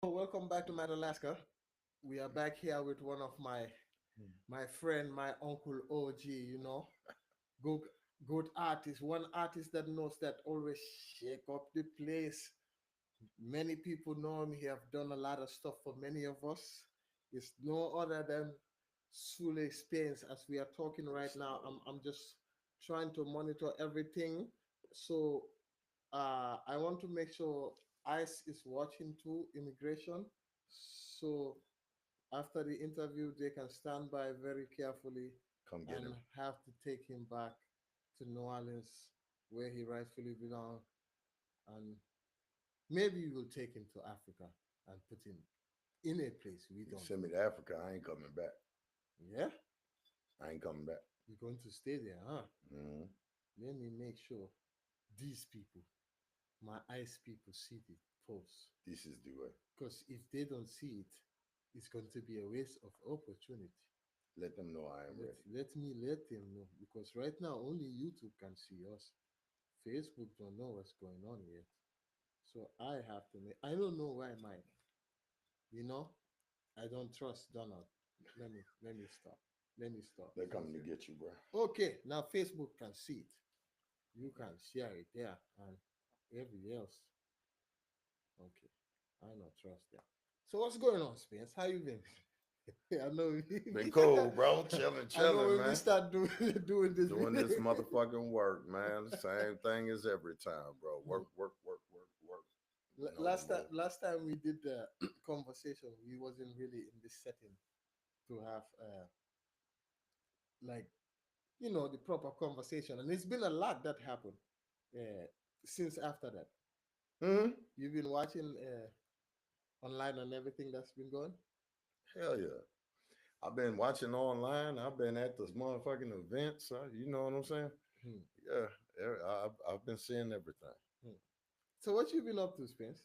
Welcome back to Madalascar. We are back here with one of my friend, my uncle OG. Good good artist. One artist that knows that always shake up the place. Many people know him. He have done a lot of stuff for many of us. It's no other than Sule Spains. As we are talking right now, I'm just trying to monitor everything. So I want to make sure ICE is watching too, immigration. So after the interview, they can stand by very carefully Come get and him. have to take him back to New Orleans, where he rightfully belongs. And maybe we will take him to Africa and put him in a place we You don't send me know. to Africa, I ain't coming back. Yeah, I ain't coming back. you're going to stay there, huh? hmm Let me make sure these people, my ICE people, see the post. This is the way. Because if they don't see it, it's going to be a waste of opportunity. Let them know I am Let ready. let me let them know because right now only YouTube can see us. Facebook don't know what's going on yet. So I have to make. I don't know why my. You know, I don't trust Donald. Let me stop. Let me stop. They're coming to Okay. get you, bro. Okay. Now Facebook can see it. You can share it there and every else. Okay. I don't trust them. So what's going on, Spence? How you been? I know. Been cool, bro. Chilling, I know chilling, when we man. start doing doing this. Doing this motherfucking work, man. The same thing as every time, bro. Work, work, work, work, work. No more. Last time we did the conversation, we wasn't really in this setting to have like the proper conversation, and it's been a lot that happened uh, since after that. Hmm? You've been watching online and everything that's been going. Hell yeah. I've been watching online. I've been at this motherfucking events. You know what I'm saying? Hmm, Yeah. I've been seeing everything. hmm. So what you been up to, Spence?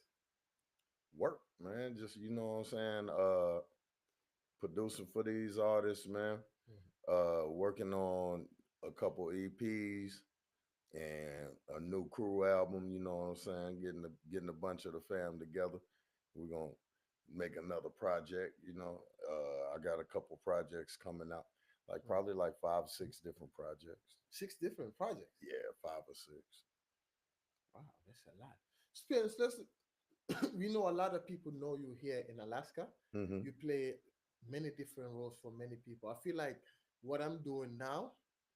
Work, man. Just, you know what I'm saying? Producing for these artists, man. Hmm. Working on a couple EPs and a new crew album. You know what I'm saying? Getting a bunch of the fam together. We're gonna make another project. I got a couple projects coming out, like Hmm. probably like 5 or 6 different projects. 6 different projects. Yeah, 5 or 6. Wow, that's a lot. Spence, let's we know a lot of people know you here in Alaska. Mm-hmm. You play many different roles for many people. I feel like what I'm doing now,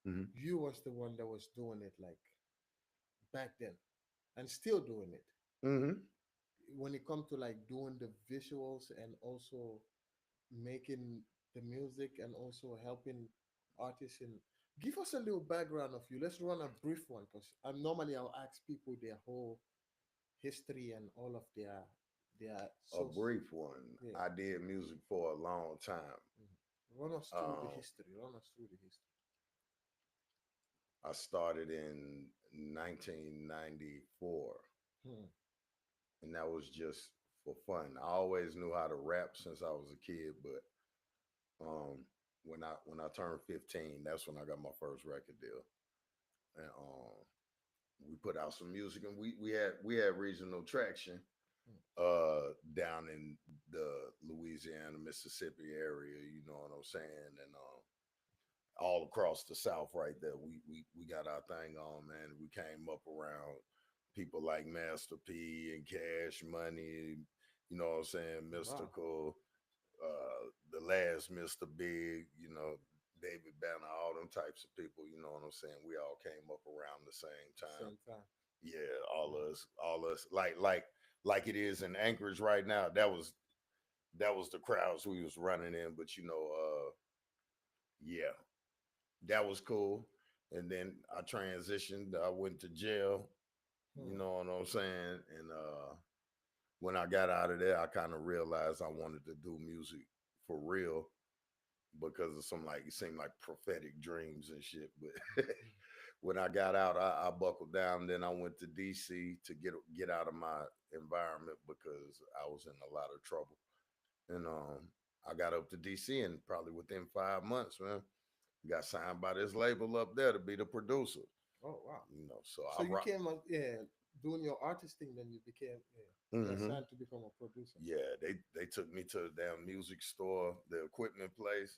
Mm-hmm. you was the one that was doing it like back then and still doing it. Mm-hmm. When it comes to like doing the visuals and also making the music and also helping artists in give us a little background of you. Let's run a brief one because I'm normally I'll ask people their whole history and all of their A source. brief one. Yeah. I did music for a long time. Mhm. Run us through the Um, history. Run us through the history. I started in 1994, Hmm. and that was just for fun. I always knew how to rap since I was a kid, but when I turned 15, that's when I got my first record deal, and we put out some music, and we had regional traction Hmm. down in the Louisiana, Mississippi area. You know what I'm saying, and all across the South right there. We got our thing on, man. We came up around people like Master P and Cash Money, you know what I'm saying, Wow. Mystical, the last Mr. Big, David Banner, all them types of people, you know what I'm saying. We all came up around the same time. Same time. Yeah, all us, like it is in Anchorage right now. That was the crowds we was running in, but yeah, that was cool. And then I transitioned. I went to jail. You Hmm. know what I'm saying? And when I got out of there, I kind of realized I wanted to do music for real because of some like it seemed like prophetic dreams and shit. But when I got out, I buckled down. Then I went to DC to get out of my environment because I was in a lot of trouble. And I got up to DC, and probably within 5 months, man, got signed by this label up there to be the producer. Oh wow. So I So you rock. came up, yeah. doing your artist thing, then you became, yeah, you got Hmm. signed to become a producer. Yeah, they took me to the damn music store, the equipment place.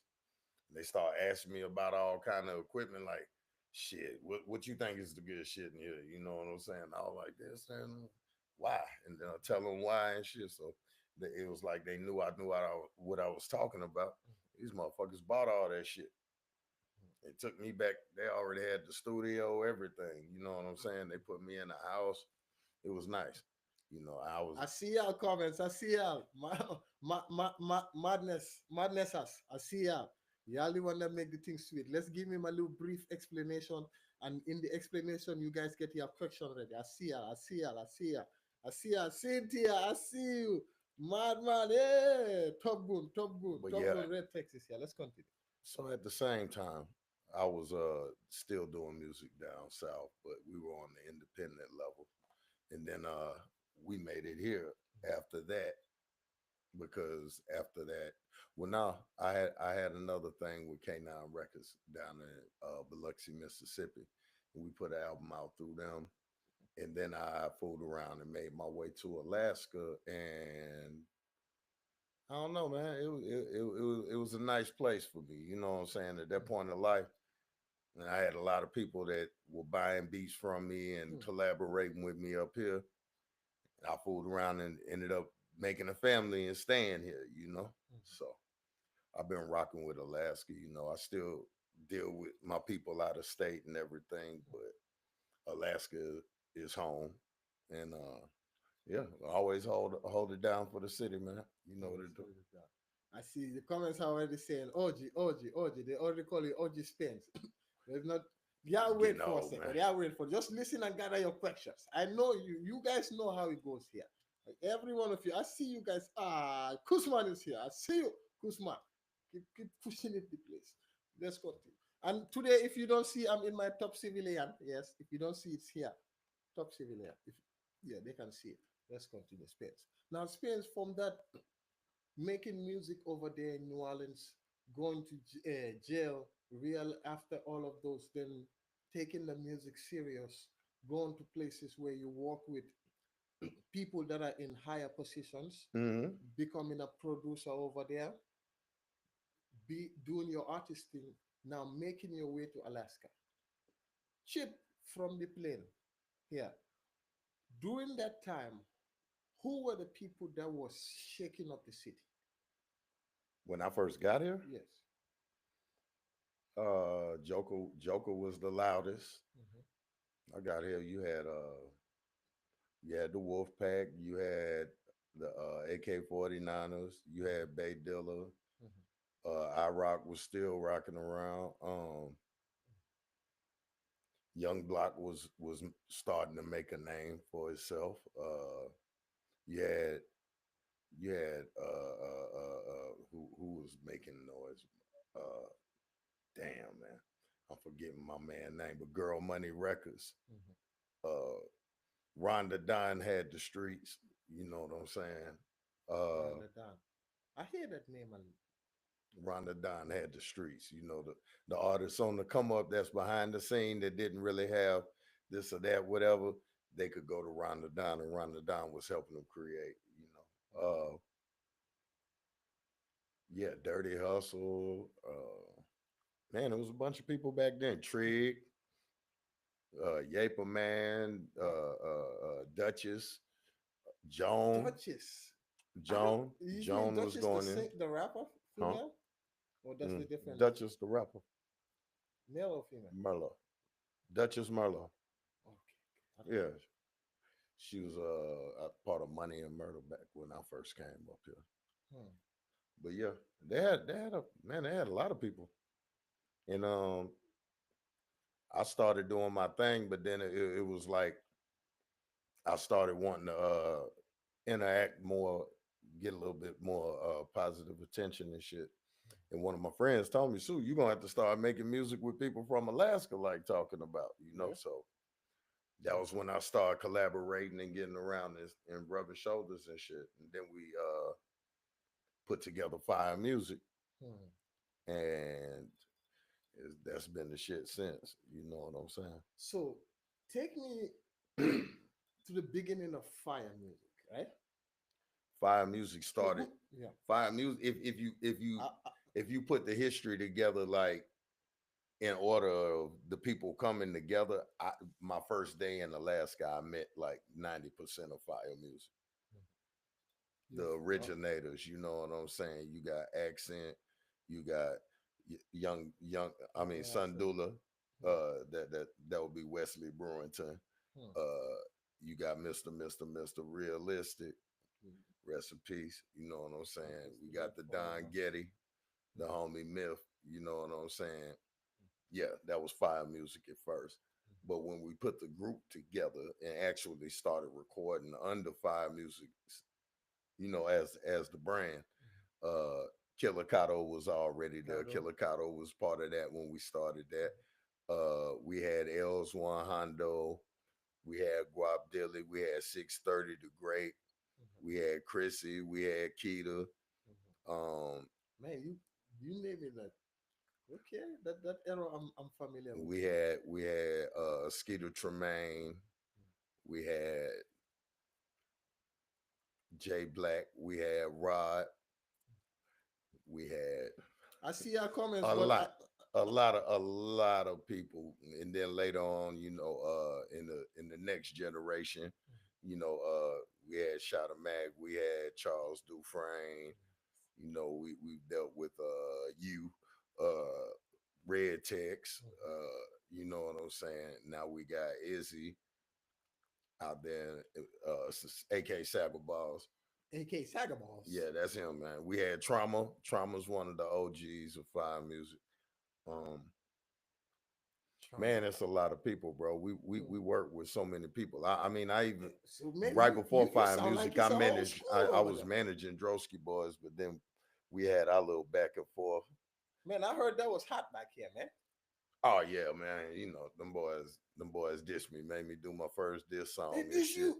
They start asking me about all kind of equipment, like, shit, what you think is the good shit in here? You know what I'm saying? I was like this, and why? And then I tell them why and shit. So it was like they knew I knew what I was talking about. These motherfuckers bought all that shit. It took me back. They already had the studio, everything. You know what I'm saying? They put me in the house. It was nice. You know, I was I see y'all comments. I see y'all. Madness, madnessers. I see y'all. Y'all the one that make the thing sweet. Let's give me my little brief explanation, and in the explanation, you guys get your question ready. I see y'all. I see y'all. I see y'all. I see y'all. Cynthia, I see you. Madman, hey, Top Gun, Top Gun, but Top yeah, Gun, Red Texas. Yeah, let's continue. so at the same time, I was still doing music down south, but we were on the independent level. And then we made it here after that, because after that, well, now I had another thing with K9 Records down in Biloxi, Mississippi, and we put an album out through them. And then I fooled around and made my way to Alaska, and I don't know, man. It was a nice place for me. You know what I'm saying? At that point in life, and I had a lot of people that were buying beats from me and Hmm. collaborating with me up here. I fooled around and ended up making a family and staying here, you know. So I've been rocking with Alaska, you know. I still deal with my people out of state and everything, but Alaska is home. And yeah, always hold it down for the city, man. You know what Always to do. hold it down. I see the comments are already saying, OG, OG, OG. They already call you OG Spence. There's not. Yeah, Getting wait for a old, man. second. Yeah, wait for. Just listen and gather your questions. I know you. You guys know how it goes here. Like every one of you. I see you guys. Ah, Kusman is here. I see you, Kusman. Keep pushing it the place. Let's continue. And today, if you don't see, I'm in my top civilian. Yes, if you don't see, it's here. Top civilian. If yeah, they can see it. Let's continue. Spence. Now, Spence, from that making music over there in New Orleans, going to jail, real after all of those, then taking the music serious, going to places where you work with people that are in higher positions, Hmm. becoming a producer over there, be doing your artist thing, now making your way to Alaska. Chip from the plane here. During that time, who were the people that was shaking up the city? When I first got here, Yes. Joker was the loudest. Mhm, I got here. You had the Wolf Pack, you had the AK-49ers, you mhm, had Bay Dilla, mhm. iRock was still rocking around. Young Block was starting to make a name for itself. You had you had who was making noise. Uh, damn man, I'm forgetting my man name, but Girl Money Records. Mhm. Uh, Rhonda Don had the streets. You know what I'm saying? Uh, Run that down. I hear that name and Rhonda Don had the streets. You know the artists on the come up that's behind the scene that didn't really have this or that, whatever. They could go to Rhonda Don, and Rhonda Don was helping them create. You know, yeah, Dirty Hustle. Man, it was a bunch of people back then. Trig, Yaper Man, Duchess, Joan, Duchess. I don't. Joan, You mean Joan was Duchess, the going in, the rapper, huh? female, or that's the different Duchess the rapper, male or female? Merlot, Duchess Merlot. Okay, I don't Yeah, know. she was a part of Money and Murder back when I first came up here. Hmm. But yeah, they had a lot of people, and I started doing my thing, but then it was like I started wanting to interact more, get a little bit more positive attention and shit. And one of my friends told me, Sue, you're gonna have to start making music with people from Alaska, like talking about, you know. Yeah. So that was when I started collaborating and getting around this and rubbing shoulders and shit. And then we put together Fire Music, Hmm. and that's been the shit since. You know what I'm saying? So take me to the beginning of fire music, right? Fire music started. Yeah. Fire music. If I, I, if you put the history together, like in order of the people coming together, my first day in Alaska, I met like 90% of fire music. The yes. Oh, originators, you know what I'm saying? You got Accent, you got young. I mean, yeah. Sun So, Dula. hmm, That would be Wesley Brewington. hmm, Uh, you got Mister Realistic. hmm. Rest in peace. You know what I'm That saying? is We the late got the Don forever. Getty, the Mhm, homie Myth. You know what I'm saying? Yeah, that was fire music at first. But when we put the group together and actually started recording under fire music, as the brand, uh Killer Kato was already there. Caro. Killer Kato was part of that when we started that. We had Els One Hondo, we had Guap Dilly, we had 630 the Great, Mhm, we had Chrissy, we had Keita. mhm. Um, Man, you name it that. Okay, that era I'm familiar with we too. had we had Skeeter Tremaine, we had Jay Black, we had Rod, we had I see your comments, a but lot, a lot of people, and then later on, in the next generation, we had Shada Mag, we had Charles Dufresne, we dealt with you, uh, Red Tex, you know what I'm saying. Now we got Izzy out there, AK Sababalls. AK Sagaballs. Yeah, that's him, man. We had Trauma. Trauma's one of the OGs of fire music. Um, Man, Trauma. it's a lot of people, bro. We we Hmm. we work with so many people. I mean, I even So man, right before you Fire sound like Music, I it's a whole managed. I, school I over was there. managing Drosky Boys, but then we had our little back and forth. Man, I heard that was hot back here, man. Oh yeah, man. Them boys dissed me, made me do my first diss They song and dish shit. you.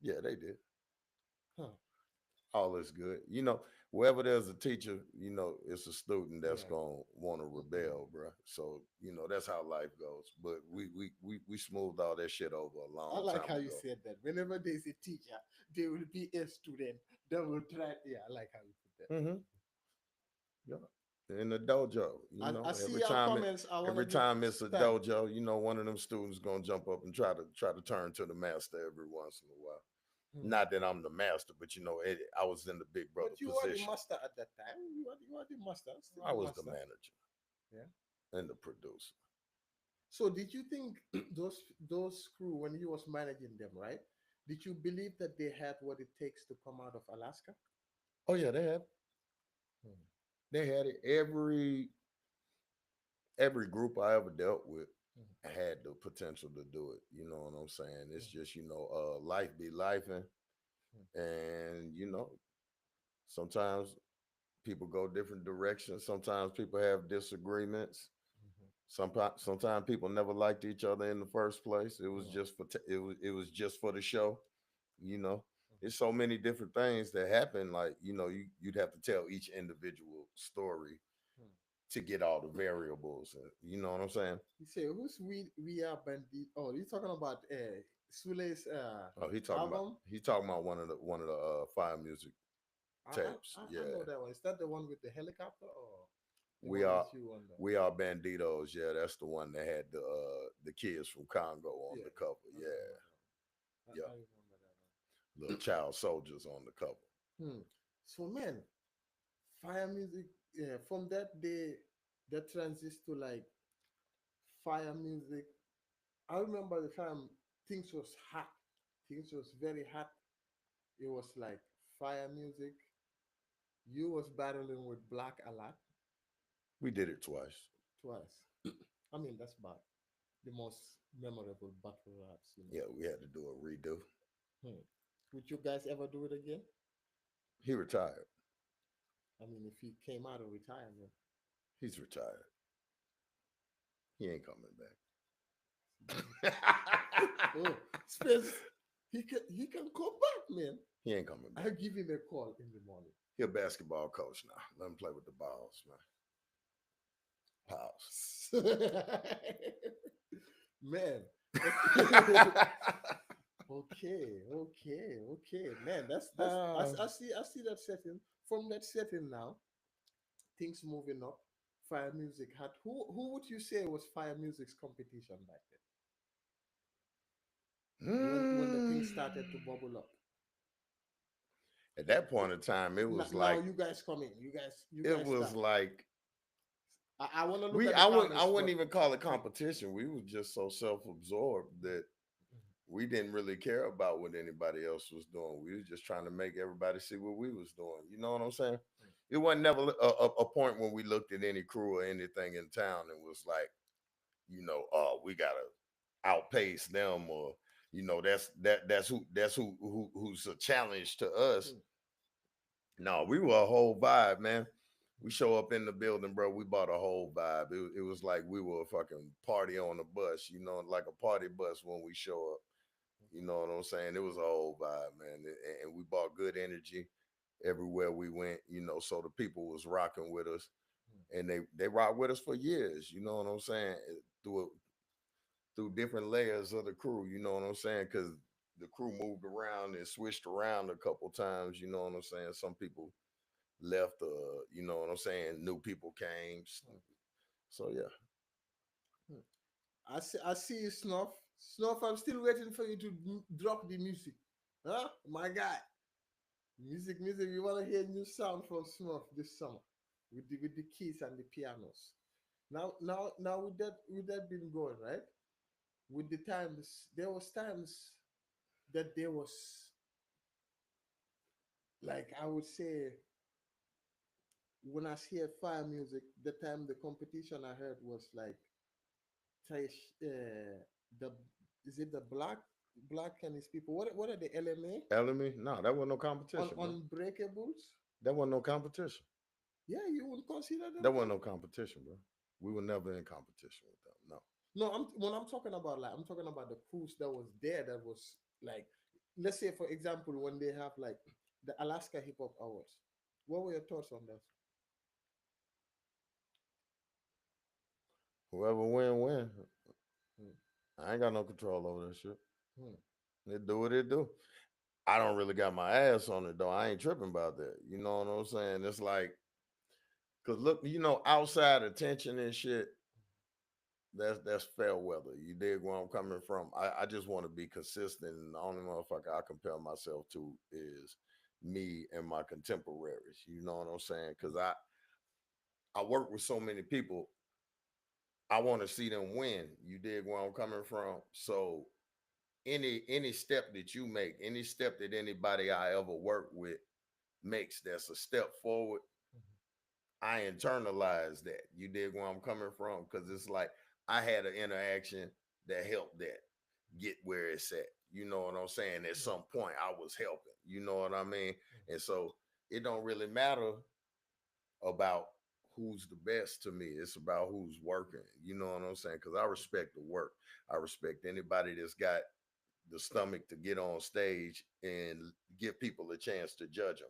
Yeah, they did. Huh. All is good. Wherever there's a teacher, it's a student that's Yeah. gonna want to Mm-mm. rebel, bro. So that's how life goes. But we smoothed all that shit over a I long like time how you ago. said that. Whenever there's a teacher, there will be a student that will try. Yeah, I like how you put that. Hmm. Yeah. In the dojo, I see every your time comments. I want to every give time it's a thank. dojo, one of them students gonna jump up and try to turn to the master every once in a while. Hmm. Not that I'm the master, but I was in the big brother But you are the position. master at that time. You are the master. Still I the was the master. manager Yeah. and the producer. So did you think those crew when you was managing them, right? Did you believe that they had what it takes to come out of Alaska? Oh yeah, Hmm. they had it. Every group I ever dealt with Hmm. had the potential to do it. You know what I'm saying? It's Hmm. just life be life, Hmm. and sometimes people go different directions. Sometimes people have disagreements. Hmm. Sometimes people never liked each other in the first place. It was Hmm. just it was just for the show. You know, Hmm. there's so many different things that happen. Like you'd have to tell each individual story Hmm. to get all the variables. You know what I'm saying? You say who's we are bandit? Oh, you talking about Sule's Oh, album? he talking about one of the fire music tapes. I Yeah, know that one. Is that the one with the helicopter or the we one are with you on the? we are banditos. Yeah, that's the one that had the kids from Congo on Yeah, the cover. I Yeah, remember that one. yeah, I remember that little child soldiers on the cover. one. Hmm. So man, fire music. Yeah, from that day, that transition to like fire music. I remember the time things was hot. Things was very hot. It was like fire music. You was battling with Black a lot We did it twice. twice. I mean, that's bad. The most memorable battle raps, you know. Yeah, we had to do a redo. Hmm. Would you guys ever do it again? He retired. I mean, if he came out of retirement, He's retired. He ain't coming he back. oh, Spence, he can come back, man. He ain't coming I'll back. give him a call in the morning. He a basketball coach now. Let him play with the balls, man. Pause. Man, Okay, okay, okay, man. That's Uh, I see that setting. From that setting now, things moving up. Fire Music had who would you say was Fire Music's competition back then? When the thing mm, started to bubble up. at that point in time, it was Now like you guys come in. You it guys was start. like I want to look we at the I comments, wouldn't but even call it competition. We were just so self-absorbed that we didn't really care about what anybody else was doing. We was just trying to make everybody see what we was doing. You know what I'm saying? It wasn't never a point when we looked at any crew or anything in town and was like, we gotta outpace them, or who's a challenge to us. No, we were a whole vibe, man. We show up in the building, bro. We bought a whole vibe. It was like we were a fucking party on the bus, like a party bus when we show up. You know what I'm saying? It was a whole vibe, man. And we bought good energy everywhere we went, so the people was rocking with us, and they rocked with us for years, you know what I'm saying? Through different layers of the crew, you know what I'm saying? Because the crew moved around and switched around a couple times, you know what I'm saying? Some people left, you know what I'm saying? New people came. So yeah. I see you, Snuff. Snuff, I'm still waiting for you to drop the music. Huh? My guy. Music. We want to hear new sound from Snuff this summer with the keys and the pianos. Now with that been going right. With the times, there was times that there was like I would say when I hear Fire Music, the time the competition I heard was like the is it the black and his people? What are the LMA Elemy? No, that wasn't no on competition, bro. Unbreakables? That wasn't no competition. Yeah, you would consider them That wasn't no comp. competition, bro. We were never in competition with them. No. No, when I'm talking about like I'm talking about the cruise that was there that was like let's say for example when they have like the Alaska Hip Hop Awards. What were your thoughts on that? Whoever win. Hmm, I ain't got no control over that shit. hmm, It do what it do. I don't really got my ass on it though. I ain't tripping about that. You know what I'm saying? It's like, cause look, outside attention and shit, that's fair weather. You dig where I'm coming from? I just want to be consistent, and the only motherfucker I compare myself to is me and my contemporaries. You know what I'm saying? Cause I work with so many people. I want to see them win. You dig where I'm coming from? So any step that you make, any step that anybody I ever work with makes that's a step forward, I internalize that. You dig where I'm coming from? Because it's like I had an interaction that helped that get where it's at. You know what I'm saying? At some point, I was helping. You know what I mean? And so it don't really matter about who's the best to me. It's about who's working. You know what I'm saying? Because I respect the work. I respect anybody that's got the stomach to get on stage and give people a chance to judge them.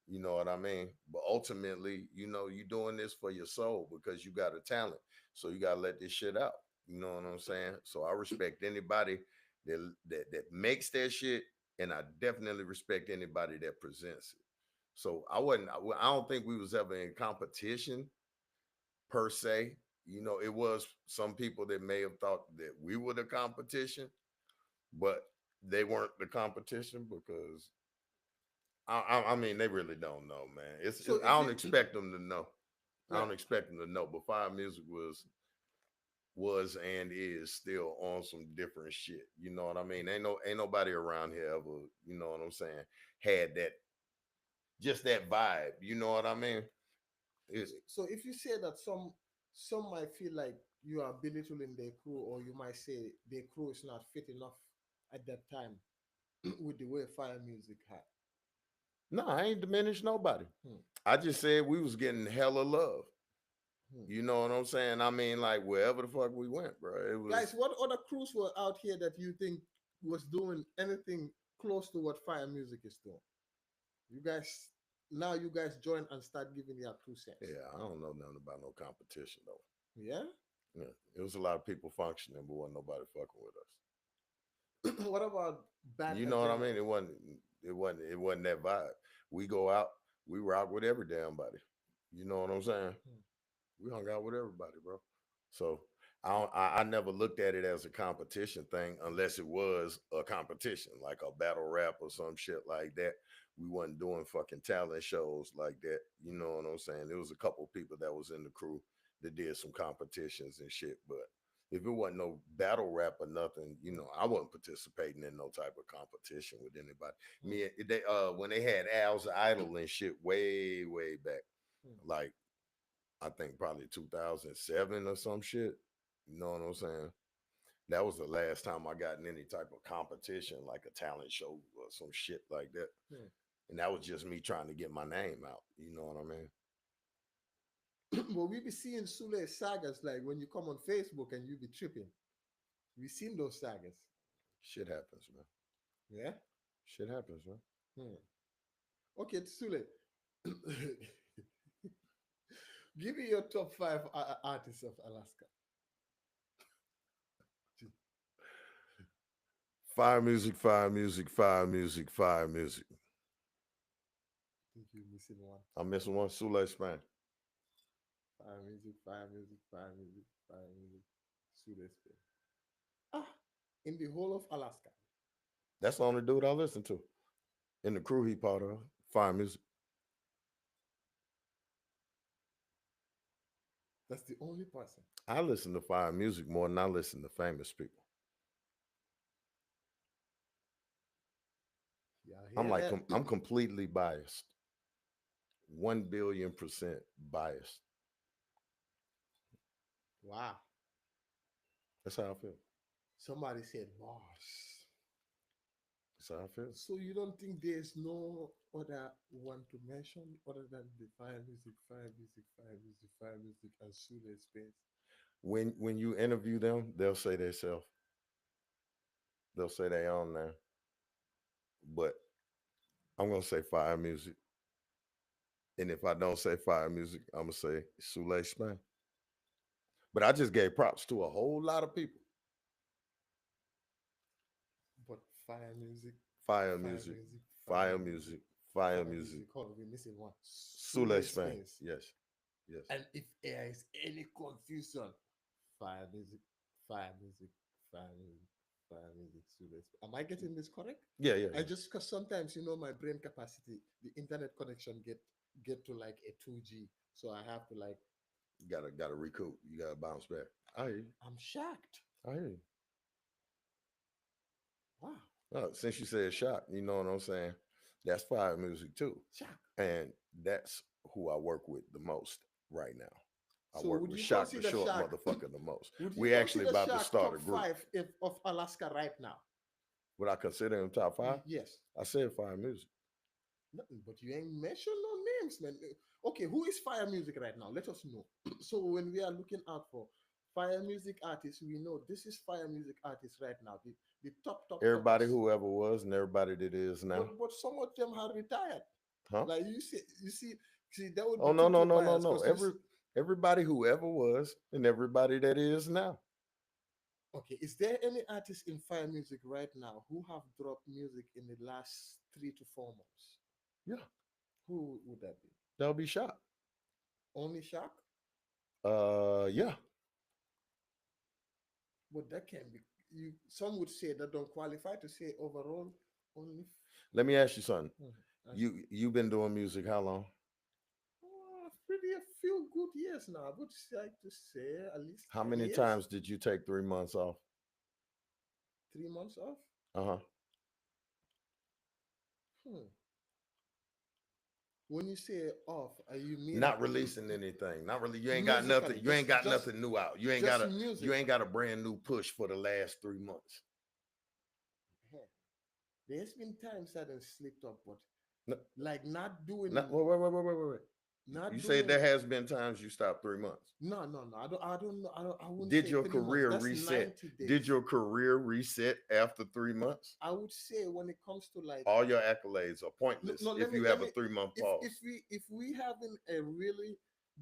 You know what I mean? But ultimately, you're doing this for your soul because you got a talent. So you gotta let this shit out. You know what I'm saying? So I respect anybody that makes that shit, and I definitely respect anybody that presents it. So I don't think we was ever in competition per se. It was some people that may have thought that we were the competition, but they weren't the competition because I mean they really don't know, man. So I if don't you expect them to know. I yeah, don't expect them to know. But Fire Music was and is still on some different shit. You know what I mean? Ain't nobody around here ever, you know what I'm saying, had that just that vibe. You know what I mean? It, so if you say that some might feel like you are belittling their crew, or you might say their crew is not fit enough at that time with the way Fire Music had. no, I ain't diminished nobody. Hmm, I just said we was getting hella love. hmm. You know what I'm saying? I mean, like wherever the fuck we went, bro. It Guys, was what other crews were out here that you think was doing anything close to what Fire Music is doing? You guys now you guys join and start giving your 2 cents. yeah, I don't know nothing about no competition though. Yeah. Yeah, it was a lot of people functioning, but wasn't nobody fucking with us. What about bad You know what I mean? agenda? It wasn't that vibe. We go out, we rock with every damn body. You know what I'm saying? Hmm. We hung out with everybody, bro. So I never looked at it as a competition thing unless it was a competition, like a battle rap or some shit like that. We wasn't doing fucking talent shows like that. You know what I'm saying? There was a couple people that was in the crew that did some competitions and shit, but if it wasn't no battle rap or nothing, I wasn't participating in no type of competition with anybody. Hmm. They when they had Al's Idol and shit way back, Hmm. like I think probably 2007 or some shit. You know what I'm saying? That was the last time I got in any type of competition, like a talent show or some shit like that. Hmm. And that was just me trying to get my name out. You know what I mean? But we be seeing Sule sagas like when you come on Facebook and you be tripping. We seen those sagas. Shit happens, man. Yeah. Shit happens, man. Hmm. Okay, Sule. Give me your top five artists of Alaska. Fire music, fire music, fire music, fire music. I think you're missing one. I'm missing one. Sule Span. Fire music, fire music, fire music, fire music. Sule Spain. Ah, in the whole of Alaska. That's the only dude I listen to. In the crew he part of. Fire music. That's the only person. I listen to fire music more than I listen to famous people. Yeah, I hear I'm that. completely biased. 1 billion% biased. Wow. That's how I feel. Somebody said Mars. That's how I feel. So you don't think there's no other one to mention other than the fire music, fire music, fire music, fire music, and Sule Space? When you interview them, they'll say they self. They'll say they own there. But I'm gonna say fire music. And if I don't say fire music, I'm gonna say Sule Span. But I just gave props to a whole lot of people. But fire music, Fire fire music, music, fire fire music, music, fire fire music. music. Hold on, we're missing one. Sule Sule Span. Space. Yes. Yes. And if there is any confusion, fire music, fire music, fire music, fire music, Sule Space. Am I getting this correct? Yeah, yeah, I yeah. just because sometimes my brain capacity, the internet connection get to like a 2G, so I have to like. Gotta recoup. You gotta bounce back. I hear you. I'm shocked. I hear you. Wow, Since you said shock, you know what I'm saying? That's fire music too. shock. And that's who I work with the most right now. I So work would with you Shock the consider Short Shark? motherfucker the most. Would you We actually consider about to Shark start a top group. five if of Alaska right now? Would I consider him top five? Yes. I said fire music. Nothing, but you ain't mentioned no names, man. Okay, who is fire music right now? Let us know. So when we are looking out for fire music artists, we know this is fire music artist right now. The Everybody toppers. who ever was and everybody that is now. But some of them have retired. Huh? Like you see that would Oh be no, no, too no, no, biased no. because Everybody who ever was and everybody that is now. okay, is there any artist in fire music right now who have dropped music in the last 3 to 4 months? Yeah, Who would that be? that'll be shot. Only Shark? Yeah. But that can be you. Some would say that don't qualify to say overall only. Let me ask you something. That's You've been doing music how long? pretty a few good years now. I would like to say at least How 10 many years. times did you take 3 months off? 3 months off. Uh-huh. Hmm. When you say off, you mean Not releasing anything. Not really. You ain't got nothing. musically? You ain't got Just nothing new out. You ain't got just a music. you ain't got a brand new push for the last 3 months. Heh. There's been times I done slipped up, but No, like wait, wait, wait, wait, wait, wait, wait. not You said doing. there has been times you stopped 3 months. No, no, no. I don't know. I wouldn't Did say your 3 months. career That's reset? 90 Did days. your career reset after 3 months? I would say when it comes to like All your accolades are no, pointless no if you let have a me 3 month if pause. we having a really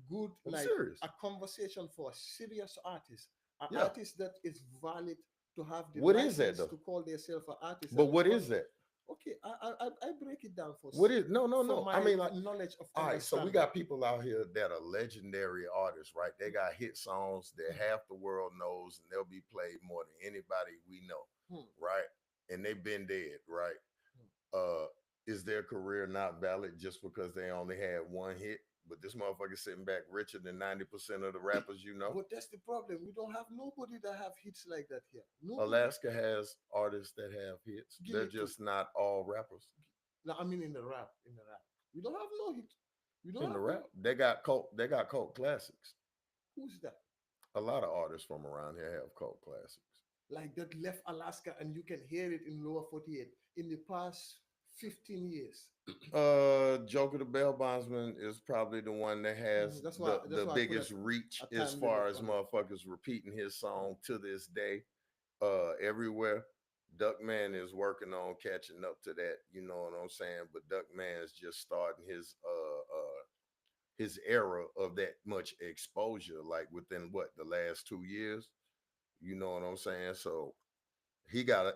good I'm like serious. a conversation for a serious artist, an Yeah. artist that is valid to have the What is that license though? to call themselves an artist But and what is con-. that? Okay, I break it down What is for no? I my mean, like, knowledge of all right, so we understanding. got people out here that are legendary artists, right? They got hit songs that Hmm, half the world knows, and they'll be played more than anybody we know, hmm, right? And they've been dead, right? hmm. Uh, is their career not valid just because they only had one hit? But this motherfucker sitting back richer than 90% of the rappers you know. But that's the problem. We don't have nobody that have hits like that here. Nobody. Alaska has artists that have hits. Give They're me two. just not all rappers. No, I mean in the rap. We don't have no hit. We don't In the have rap, no. they got cult classics. Who's that? A lot of artists from around here have cult classics. Like that left Alaska, and you can hear it in lower 48 in the past 15 years. Joker the Bell Bondsman is probably the one that has That's why. the That's why I put biggest reach a as time limit far as on it. motherfuckers repeating his Mm, song to this day. Everywhere. Duckman is working on catching up to that, you know what I'm saying? But Duckman is just starting his era of that much exposure, like within what the last 2 years. You know what I'm saying? So he got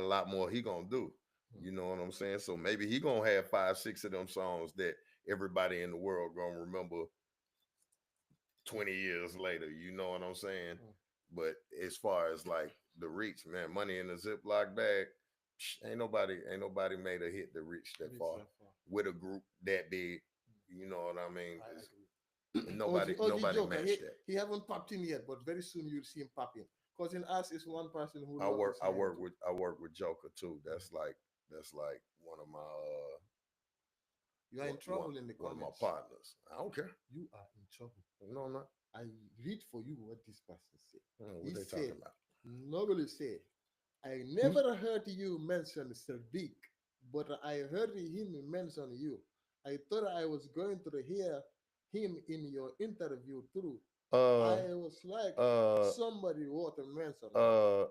a lot more he gonna do. mm, You know what I'm saying? So maybe he gonna have 5, 6 of them songs that everybody in the world gonna remember mm, 20 years later. You know what I'm saying? mm. But as far as like the reach, man, money in a Ziploc bag, ain't nobody made a hit to reach that Reach far that far. with a group that big. Mm, You know what I mean? I agree. And OG, nobody OG nobody Joker, matched that. he haven't popped in yet, but very soon you'll see him pop in. Cause in us is one person who I love work his I name work too. with I work with Joker too. Mm. That's like one of my You are one, in one, trouble in the one of my comments. partners. I don't care. You are in trouble. No, I'm not. I read for you what this person said. What He they said, talking about? Nobly said, I Who's never heard you mention Sadiq, but I heard him mention you. I thought I was going to hear him in your interview too. uh I was like, uh somebody ought to mention him. uh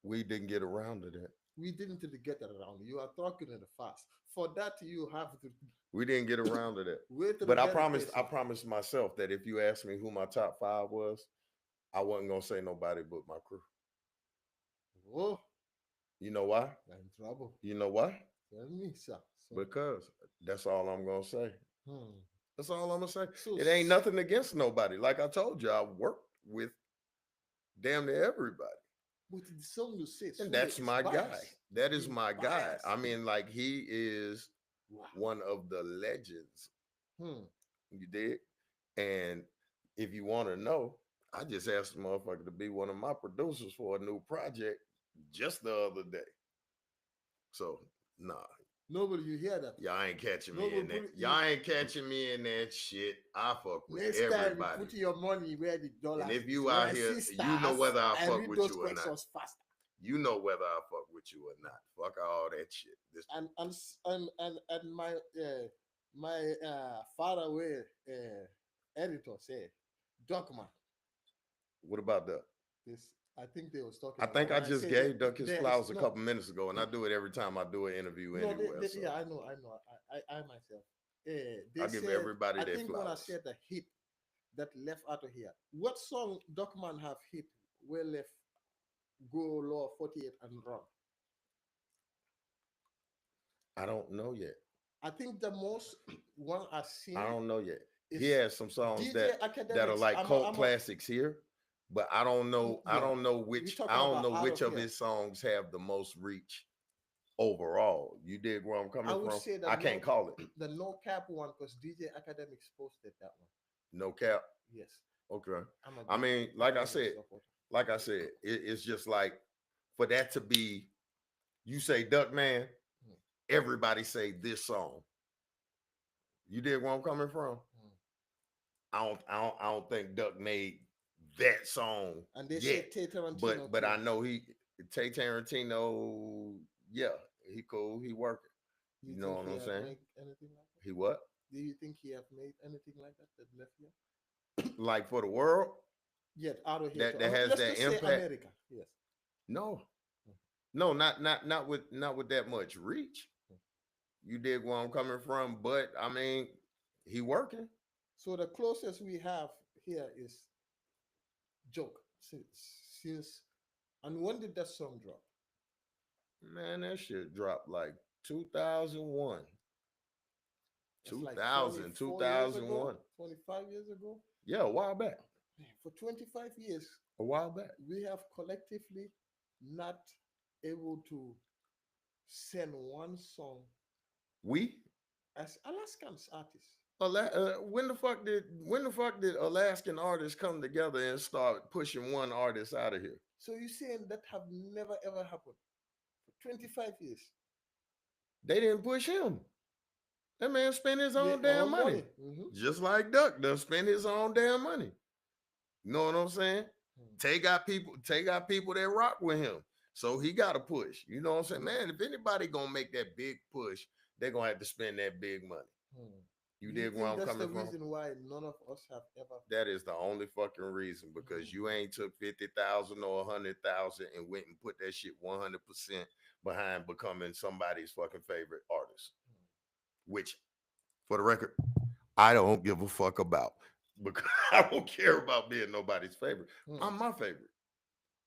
we didn't get around to that. We didn't really get that around. You are talking in the fast. For that, you have to We didn't get around to that. wait to the But I promised I dedication. promised myself that if you asked me who my top five was, I wasn't gonna say nobody but my crew. Oh, You know why? I'm in trouble. You know why? Tell me, sir. So, Because that's all I'm gonna say. hmm. That's all I'm gonna say. So, It ain't nothing against nobody. Like I told you, I worked with damn near everybody. but the song you say, And Sule that's is my guy. biased. That is He's my guy. I biased. mean, like he is Wow. one of the legends. Hmm. You did. And if you want to know, I just asked the motherfucker to be one of my producers for a new project just the other day. So nah, Nobody, you hear that? y'all ain't catching me Nobody in put that. it, you, Y'all ain't catching me in that shit. I fuck with next time you everybody. put your money where the And dollars if is. you When out I here, see you know stars, whether I I fuck read with those you or not. questions faster. You know whether I fuck with you or not. Fuck all that shit. This And my far away editor said, Document what about that? this. I think they was talking I think about I when I just say gave Duck his there is flowers a no couple minutes ago, and I do it every time I do an interview no anywhere. So yeah, I know I myself. I They give said everybody I their think when I flowers. said the hit that left out of here, what song Document have hit where left go low 48 and run? I don't know yet. I think the most one I've I seen don't know yet. He is has some songs DJ that are Academics. like cult classics here, but I don't know. I Yeah, don't know we which. I talking don't about know out which of of here. his songs have the most reach overall. You dig where I'm I coming would from? say the I can't call it. the no cap one because DJ Academics posted that one. No cap. Yes, Okay. I'm a I big mean, academic supporter. like I said, it's just like for that to be. You say Duck Man, Mm, everybody say this song. You dig where I'm coming from? mm. I don't think Duck made that song And they yet. said Tay Tarantino But too. I know Tay Tarantino, yeah, he cool, he working. Do you You know think what he I'm have saying? made anything like that? He what? Do you think he have made anything like that that left here? Like for the world Yet out of here too. that has Let's that just say impact? America. Yes. No. Mm, No, not with that much reach. mm. You dig where I'm coming from, but I mean, he working. So the closest we have here is Joke. Since And when did that song drop? Man, that shit dropped like 2001, That's like 2000, 24 years ago, 2001. 25 years ago. Yeah, a while back. Man, for 25 years, A while back. we have collectively not able to send one song We as Alaskans artists. when the fuck did Alaskan artists come together and start pushing one artist out of here? So you're saying that have never ever happened for 25 years? They didn't push him. That man spent his Yeah, own damn all money. money. Mm-hmm. Just like Duck does spend his own damn money. You know what I'm saying? Hmm. Tay got people that rock with him. So he got to push. You know what I'm saying? Hmm. Man, if anybody gonna make that big push, they're gonna have to spend that big money. Hmm. You You dig where think I'm that's the coming from? reason why none of us have ever? That is the only fucking reason because Hmm. you ain't took 50,000 or 100,000 and went and put that shit 100% behind becoming somebody's fucking favorite artist. Which, for the record, I don't give a fuck about because I don't care about being nobody's favorite. Hmm. I'm my favorite.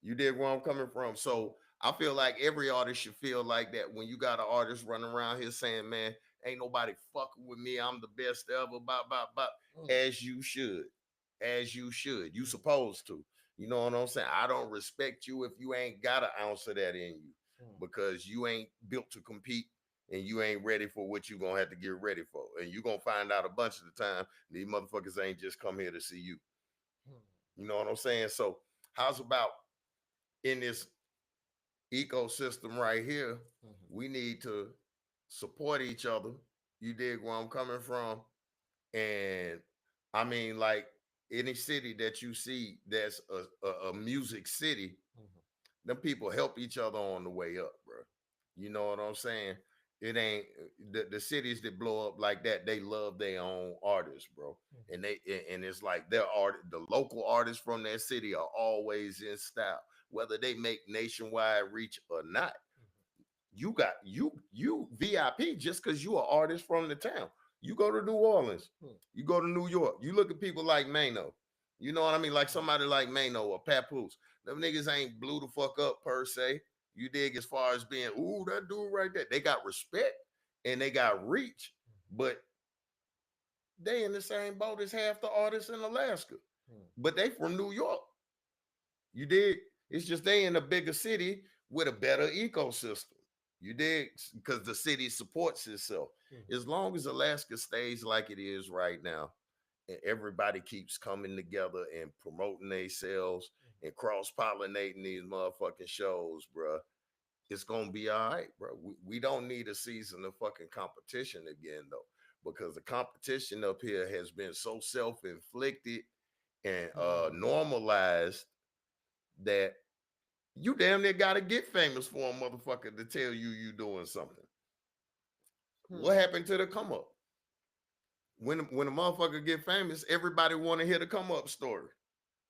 You dig where I'm coming from? So I feel like every artist should feel like that when you got an artist running around here saying, man, ain't nobody fucking with me. I'm the best ever, bop. Hmm. As you should. As you should. You supposed to. You know what I'm saying? I don't respect you if you ain't got an ounce of that in you Hmm. because you ain't built to compete and you ain't ready for what you gonna have to get ready for. And you gonna find out a bunch of the time these motherfuckers ain't just come here to see you. Hmm. You know what I'm saying? So how's about in this ecosystem right here, Hmm. we need to support each other. You dig where I'm coming from? And I mean, like any city that you see that's a music city, Hmm. them people help each other on the way up, bro. You know what I'm saying? It ain't the cities that blow up like that, they love their own artists, bro. Hmm. And it's like their art, the local artists from that city are always in style, whether they make nationwide reach or not. You VIP just because you are artist from the town. You go to New Orleans, Hmm. you go to New York, you look at people like Mano. You know what I mean? Like Hmm. somebody like Mano or Papoose. Them niggas ain't blew the fuck up per se. You dig as far as being, ooh, that dude right there. They got respect and they got reach, but they in the same boat as half the artists in Alaska. Hmm. But they from New York. You dig? It's just they in a bigger city with a better ecosystem. You dig? Because the city supports itself. Hmm. As long as Alaska stays like it is right now, and everybody keeps coming together and promoting themselves and cross pollinating these motherfucking shows, bro, it's gonna be all right, bro. We don't need a season of fucking competition again, though, because the competition up here has been so self-inflicted and Hmm. normalized that you damn near gotta get famous for a motherfucker to tell you doing something. Hmm. What happened to the come up? When a motherfucker get famous, everybody want to hear the come up story.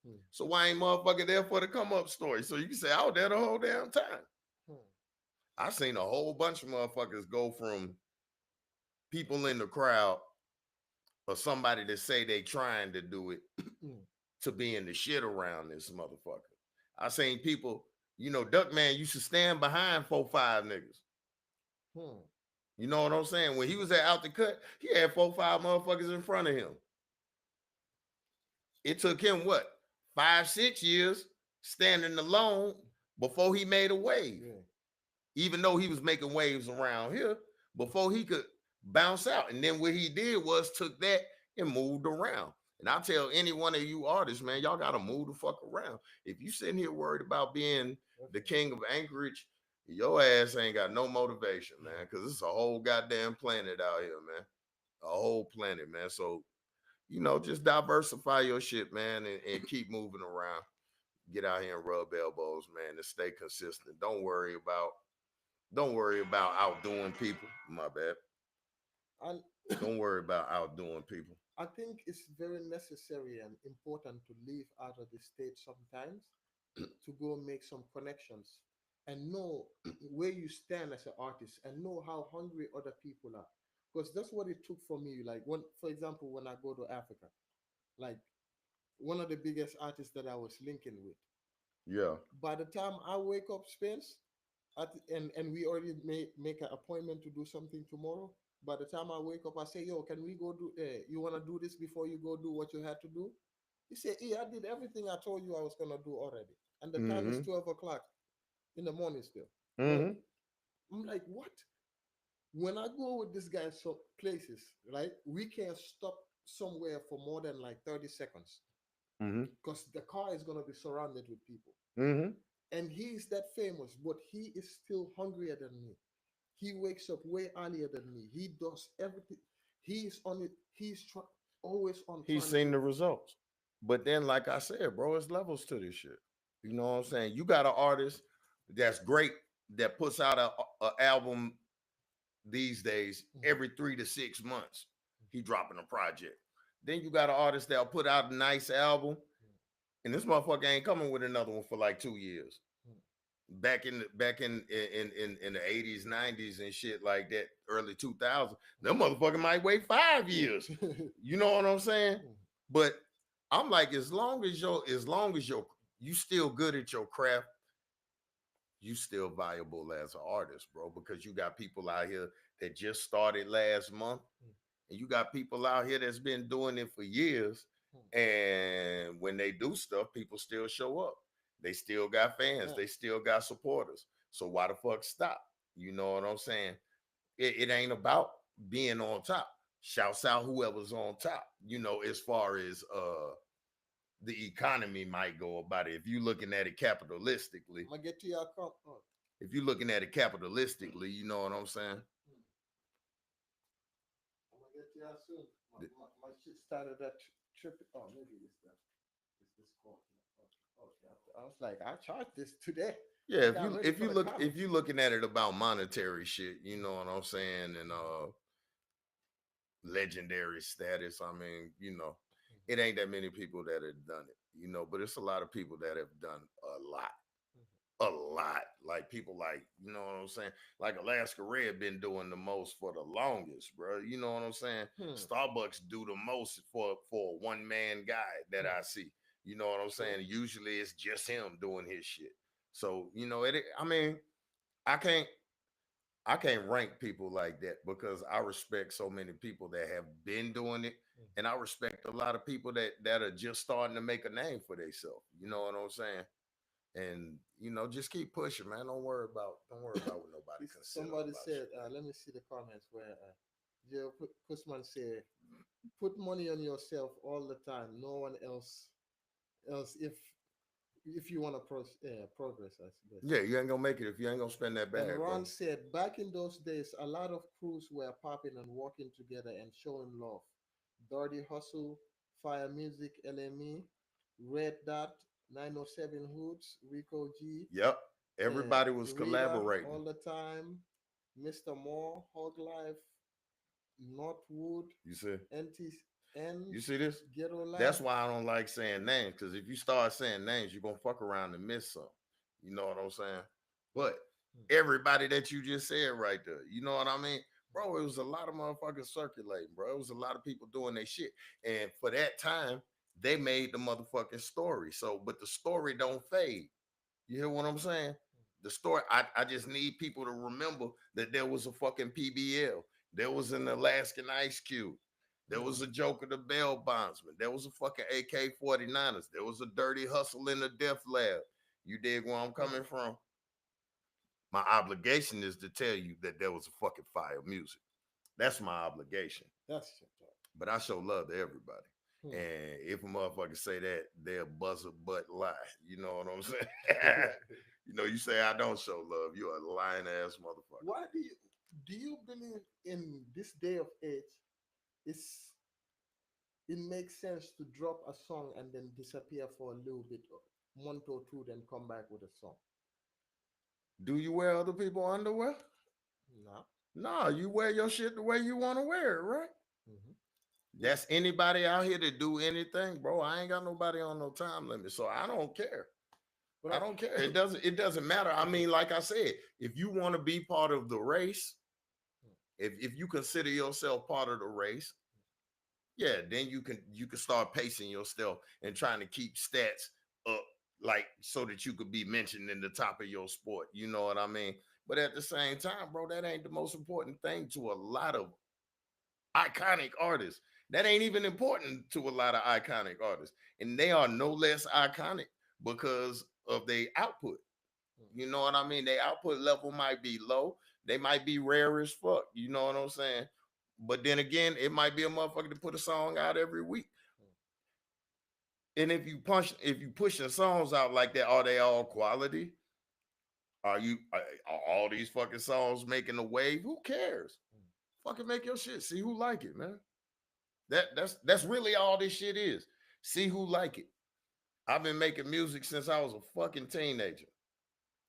Hmm. So why ain't motherfucker there for the come up story? So you can say I was there the whole damn time. Hmm. I seen a whole bunch of motherfuckers go from people in the crowd or somebody that say they trying to do it Hmm. to being the shit around this motherfucker. I seen people, Duckman used to stand behind 4-5 niggas. Hmm. You know what I'm saying? When he was at out the cut, he had 4-5 motherfuckers in front of him. It took him what 5-6 years standing alone before he made a wave. Yeah. Even though he was making waves around here before he could bounce out. And then what he did was took that and moved around. And I tell any one of you artists, man, y'all gotta move the fuck around. If you sitting here worried about being the Definitely. king of Anchorage, your ass ain't got no motivation, man. Cause it's a whole goddamn planet out here, man. A whole planet, man. So, just diversify your shit, man, and keep moving around. Get out here and rub elbows, man, and stay consistent. Don't worry about outdoing people. My bad. And Don't worry about outdoing people. I think it's very necessary and important to leave out of the state sometimes to go make some connections and know where you stand as an artist and know how hungry other people are. Because that's what it took for me. Like when, for example, when I go to Africa, like one of the biggest artists that I was linking with, Yeah. By the time I wake up, Spence, and we already make an appointment to do something tomorrow. By the time I wake up, I say, "Yo, can we go do? You wanna do this before you go do what you had to do?" He said, "Yeah, I did everything I told you I was gonna do already, and the time is Mm-hmm. 12 o'clock in the morning still." But Mm-hmm. I'm like, "What?" When I go with this guy so places, right? We can't stop somewhere for more than like 30 seconds Mm-hmm. because the car is gonna be surrounded with people. Mm-hmm. And he is that famous, but he is still hungrier than me. He wakes up way earlier than me. He does everything. He's on it. Always on He's trying seen to. the results. But then, like I said, bro, it's levels to this shit. You know what I'm saying? You got an artist that's great that puts out a album these days Mhm. every 3 to 6 months. He dropping a project. Then you got an artist that'll put out a nice album, and this motherfucker ain't coming with another one for like 2 years. Back in the 80s, 90s and shit like that, early 2000s, them motherfucker might wait 5 years. Mhm. You know what I'm saying? Mhm. But I'm like, as long as you still good at your craft, you still viable as an artist, bro, because you got people out here that just started last month, and you got people out here that's been doing it for years. And when they do stuff, people still show up. They still got fans. Yeah. They still got supporters. So why the fuck stop? You know what I'm saying? It ain't about being on top. Shouts out whoever's on top. As far as the economy might go about it. If you're looking at it capitalistically, I'm gonna get to your account. Oh. if you're looking at it capitalistically, you know what I'm saying? I'm gonna get to you soon. My shit started that trip. Oh, maybe it's that. It's this call. Oh, yeah. I was like, I charged this today. Yeah, I if got you ready if for you the look if comments. you looking at it about monetary shit, you know what I'm saying, and legendary status. I mean, it ain't that many people that have done it, but it's a lot of people that have done a lot. Like people like, you know what I'm saying? Like Alaska Red been doing the most for the longest, bro. You know what I'm saying? Hmm. Starbucks do the most for a one man guy that Hmm. I see. You know what I'm True. saying? Usually it's just him doing his shit. So, I mean, I can't I can't rank people like that because I respect so many people that have been doing it, and I respect a lot of people that are just starting to make a name for themselves. You know what I'm saying? And just keep pushing, man. Don't worry about what nobody consider Somebody about said, let me see the comments where Joe Kusman said, put money on yourself all the time. No one else if you want to progress, I you. guess. Yeah, you ain't gonna make it if you ain't gonna spend that And bag, bro. Ron said, back in those days, a lot of crews were popping and working together and showing love. Dirty Hustle, Fire Music, LME, Red Dot, 907 Hoods, Rico G, Yep, everybody was Rita collaborating. all the time, Mr. Moore, Hog Life, Northwood, You see, NTN, you see this? Ghetto Lab. That's why I don't like saying names, because if you start saying names, you're gonna fuck around and miss some. You know what I'm saying? But everybody that you just said right there, you know what I mean? Bro, it was a lot of motherfuckers circulating, bro. It was a lot of people doing their shit. And for that time, they made the motherfucking story. So, but the story don't fade. You hear what I'm saying? The story, I just need people to remember that there was a fucking PBL. There was an Alaskan Ice Cube. There was a Joker the Bell Bondsman. There was a fucking AK-49ers. There was a Dirty Hustle in the Death Lab. You dig where I'm coming from? My obligation is to tell you that there was a fucking fire music. That's my obligation. That's shit. But I show love to everybody. Hmm. And if a motherfucker say that, they'll buzz a butt lie. You know what I'm saying? You say I don't show love. You're a lying ass motherfucker. Why do you believe in this day of age? It's it makes sense to drop a song and then disappear for a little bit, month or two, then come back with a song. Do you wear other people underwear? No. No, you wear your shit the way you want to wear it, right? Hmm. That's anybody out here to do anything, bro. I ain't got nobody on no time limit, so I don't care. But I don't care. It doesn't matter. I mean, like I said, if you want to be part of the race, if you consider yourself part of the race, yeah, then you can start pacing yourself and trying to keep stats up like so that you could be mentioned in the top of your sport. You know what I mean? But at the same time, bro, that ain't the most important thing to a lot of iconic artists. That ain't even important to a lot of iconic artists. And they are no less iconic because of their output. You know what I mean? Their output level might be low. They might be rare as fuck. You know what I'm saying? But then again, it might be a motherfucker to put a song out every week. And if you pushing songs out like that, are they all quality? Are all these fucking songs making a wave? Who cares? Fucking make your shit. See who like it, man. That's really all this shit is. See who like it. I've been making music since I was a fucking teenager.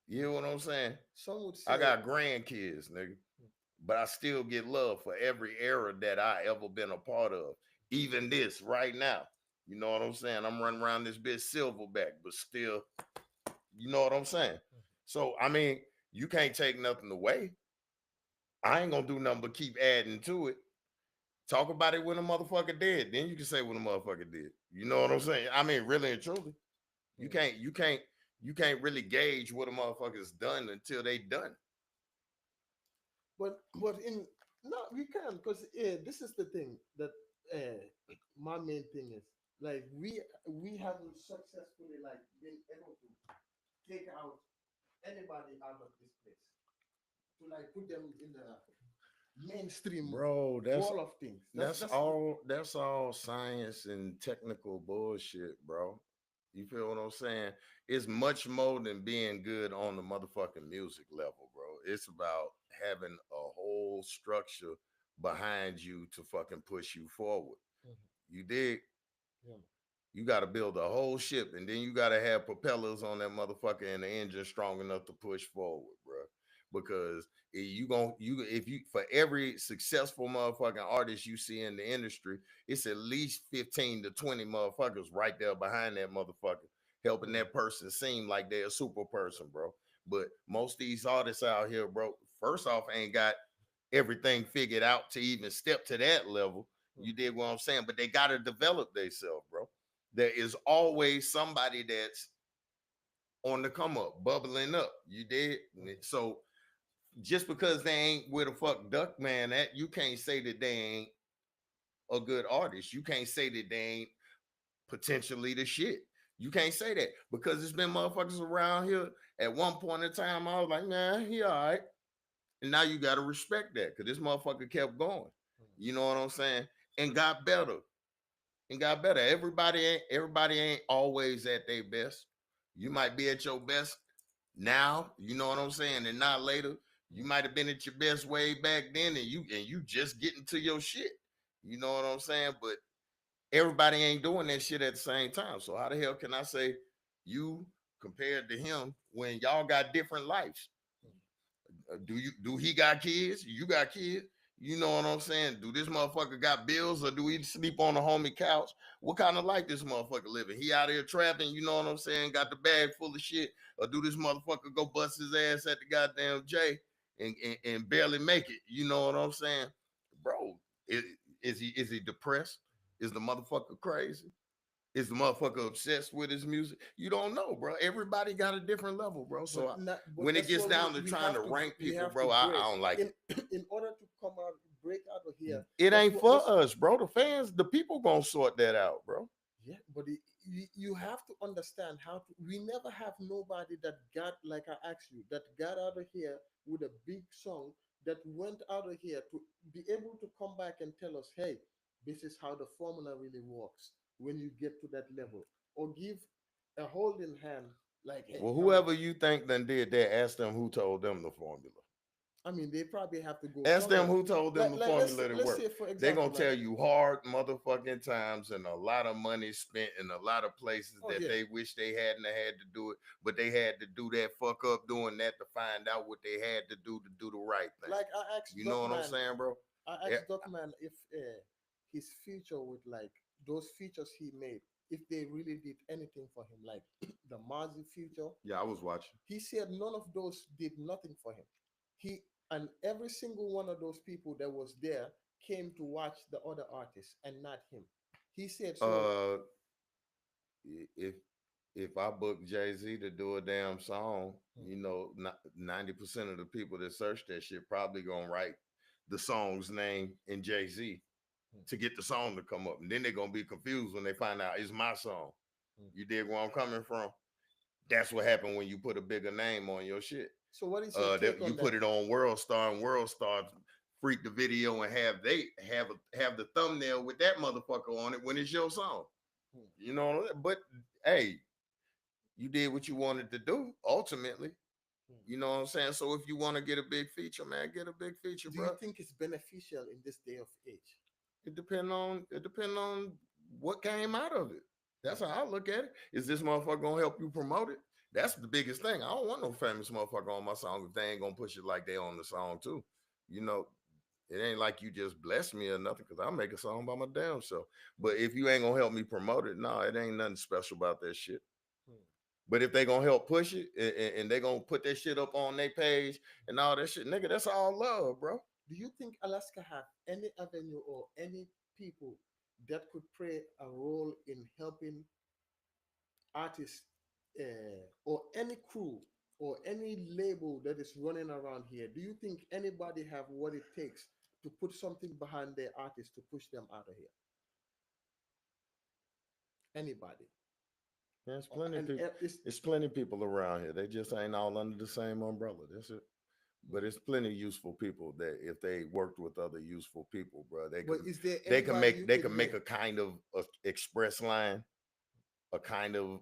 You hear what I'm saying? Some would I say, got grandkids, nigga. But I still get love for every era that I ever been a part of. Even this right now. You know what I'm saying? I'm running around this bitch silverback, but still, you know what I'm saying? So I mean, you can't take nothing away. I ain't gonna do nothing but keep adding to it. Talk about it when a motherfucker dead. Then you can say when a motherfucker did. You know what I'm saying? I mean, really and truly. You can't, you can't, you can't really gauge what a motherfucker's done until they done. but in no, we can because this is the thing that my main thing is like we haven't successfully like been able to take out anybody out of this place to like put them in the mainstream Bro, wall of things. That's the, that's all science and technical bullshit, bro. You feel what I'm saying? It's much more than being good on the motherfucking music level, bro. It's about having a whole structure behind you to fucking push you forward. Mhm. You dig? Yeah. You got to build a whole ship, and then you got to have propellers on that motherfucker and the engine strong enough to push forward, bro. Because if you for every successful motherfucking artist you see in the industry, it's at least 15 to 20 motherfuckers right there behind that motherfucker, helping Mhm. that person seem like they're a super person, bro. But most of these artists out here, bro, first off, ain't got everything figured out to even step to that level. You Mhm. did what I'm saying, but they gotta develop themselves, bro. There is always somebody that's on the come up, bubbling up. You did. So just because they ain't where the fuck Duck Man at, you can't say that they ain't a good artist. You can't say that they ain't potentially the shit. You can't say that because it's been motherfuckers around here. At one point in time, I was like, man, he all right. And now you gotta respect that because this motherfucker kept going. You know what I'm saying? And got better. And got better. Everybody ain't always at their best. You might be at your best now, you know what I'm saying, and not later. You might have been at your best way back then, and you just getting to your shit. You know what I'm saying? But everybody ain't doing that shit at the same time. So how the hell can I say you compared to him when y'all got different lives? Do he got kids? You got kids? You know what I'm saying? Do this motherfucker got bills or do he sleep on the homie couch? What kind of life this motherfucker living? He out here trapping, you know what I'm saying? Got the bag full of shit. Or do this motherfucker go bust his ass at the goddamn J and barely make it? You know what I'm saying? Bro, is, is he depressed? Is the motherfucker crazy? Is the motherfucker obsessed with his music? You don't know, bro. Everybody got a different level, bro. but So not, but when it that's gets what down to we trying to have to rank we people, have to bro, break I don't like in it. in order to come out break out of here. It That's ain't what for that's us, bro. The fans, the people gonna sort that out, bro. yeah, but you have to understand how to. We never have nobody that got like I asked you that got out of here with a big song that went out of here to be able to come back and tell us, hey, this is how the formula really works when you get to that level, or give a holding hand like, hey, Well, come on. whoever you think done did that, ask them who told them the formula. I mean, they probably have to go Ask them somewhere. who told them the Like formula to let's work. say for They're example, gonna like tell you hard motherfucking times and a lot of money spent in a lot of places oh that yeah, they wish they hadn't had to do it, but they had to do that fuck up doing that to find out what they had to do the right thing. like I asked You know what I'm Duckman saying, bro? I Yeah, asked Duckman if his future with like those features he made, if they really did anything for him, like the Marzi future. yeah, I was watching. He said none of those did nothing for him. He and every single one of those people that was there came to watch the other artists and not him. He said so. Uh, if if I book Jay-Z to do a damn song, Hmm. 90% of the people that search that shit probably gonna write the song's name in Jay-Z Hmm. to get the song to come up. And then they're gonna be confused when they find out it's my song. Hmm. You dig where I'm coming from? That's what happened when you put a bigger name on your shit. So what is your take You on put that? it on World Star, and World Star freak the video and have the thumbnail with that motherfucker on it when it's your song. Hmm. But hey, you did what you wanted to do ultimately. Hmm. You know what I'm saying? So if you want to get a big feature, man, get a big feature, Do you bro. think it's beneficial in this day of age? It depend on what came out of it. That's Hmm. how I look at it. Is this motherfucker gonna help you promote it? That's the biggest thing. I don't want no famous motherfucker on my song if they ain't gonna push it like they on the song too. You know, it ain't like you just bless me or nothing because I make a song by my damn self. But if you ain't gonna help me promote it, no, it ain't nothing special about that shit. Hmm. But if they gonna help push it and they gonna put that shit up on their page and all that shit, nigga, that's all love, bro. Do you think Alaska have any avenue or any people that could play a role in helping artists or any crew or any label that is running around here? Do you think anybody have what it takes to put something behind their artists to push them out of here? Anybody? There's plenty of And people. it's It's plenty of people around here. They just ain't all under the same umbrella. That's it. But it's plenty of useful people that if they worked with other useful people, bro, they but can is there they can anybody you make they can can make name? a kind of express line, a kind of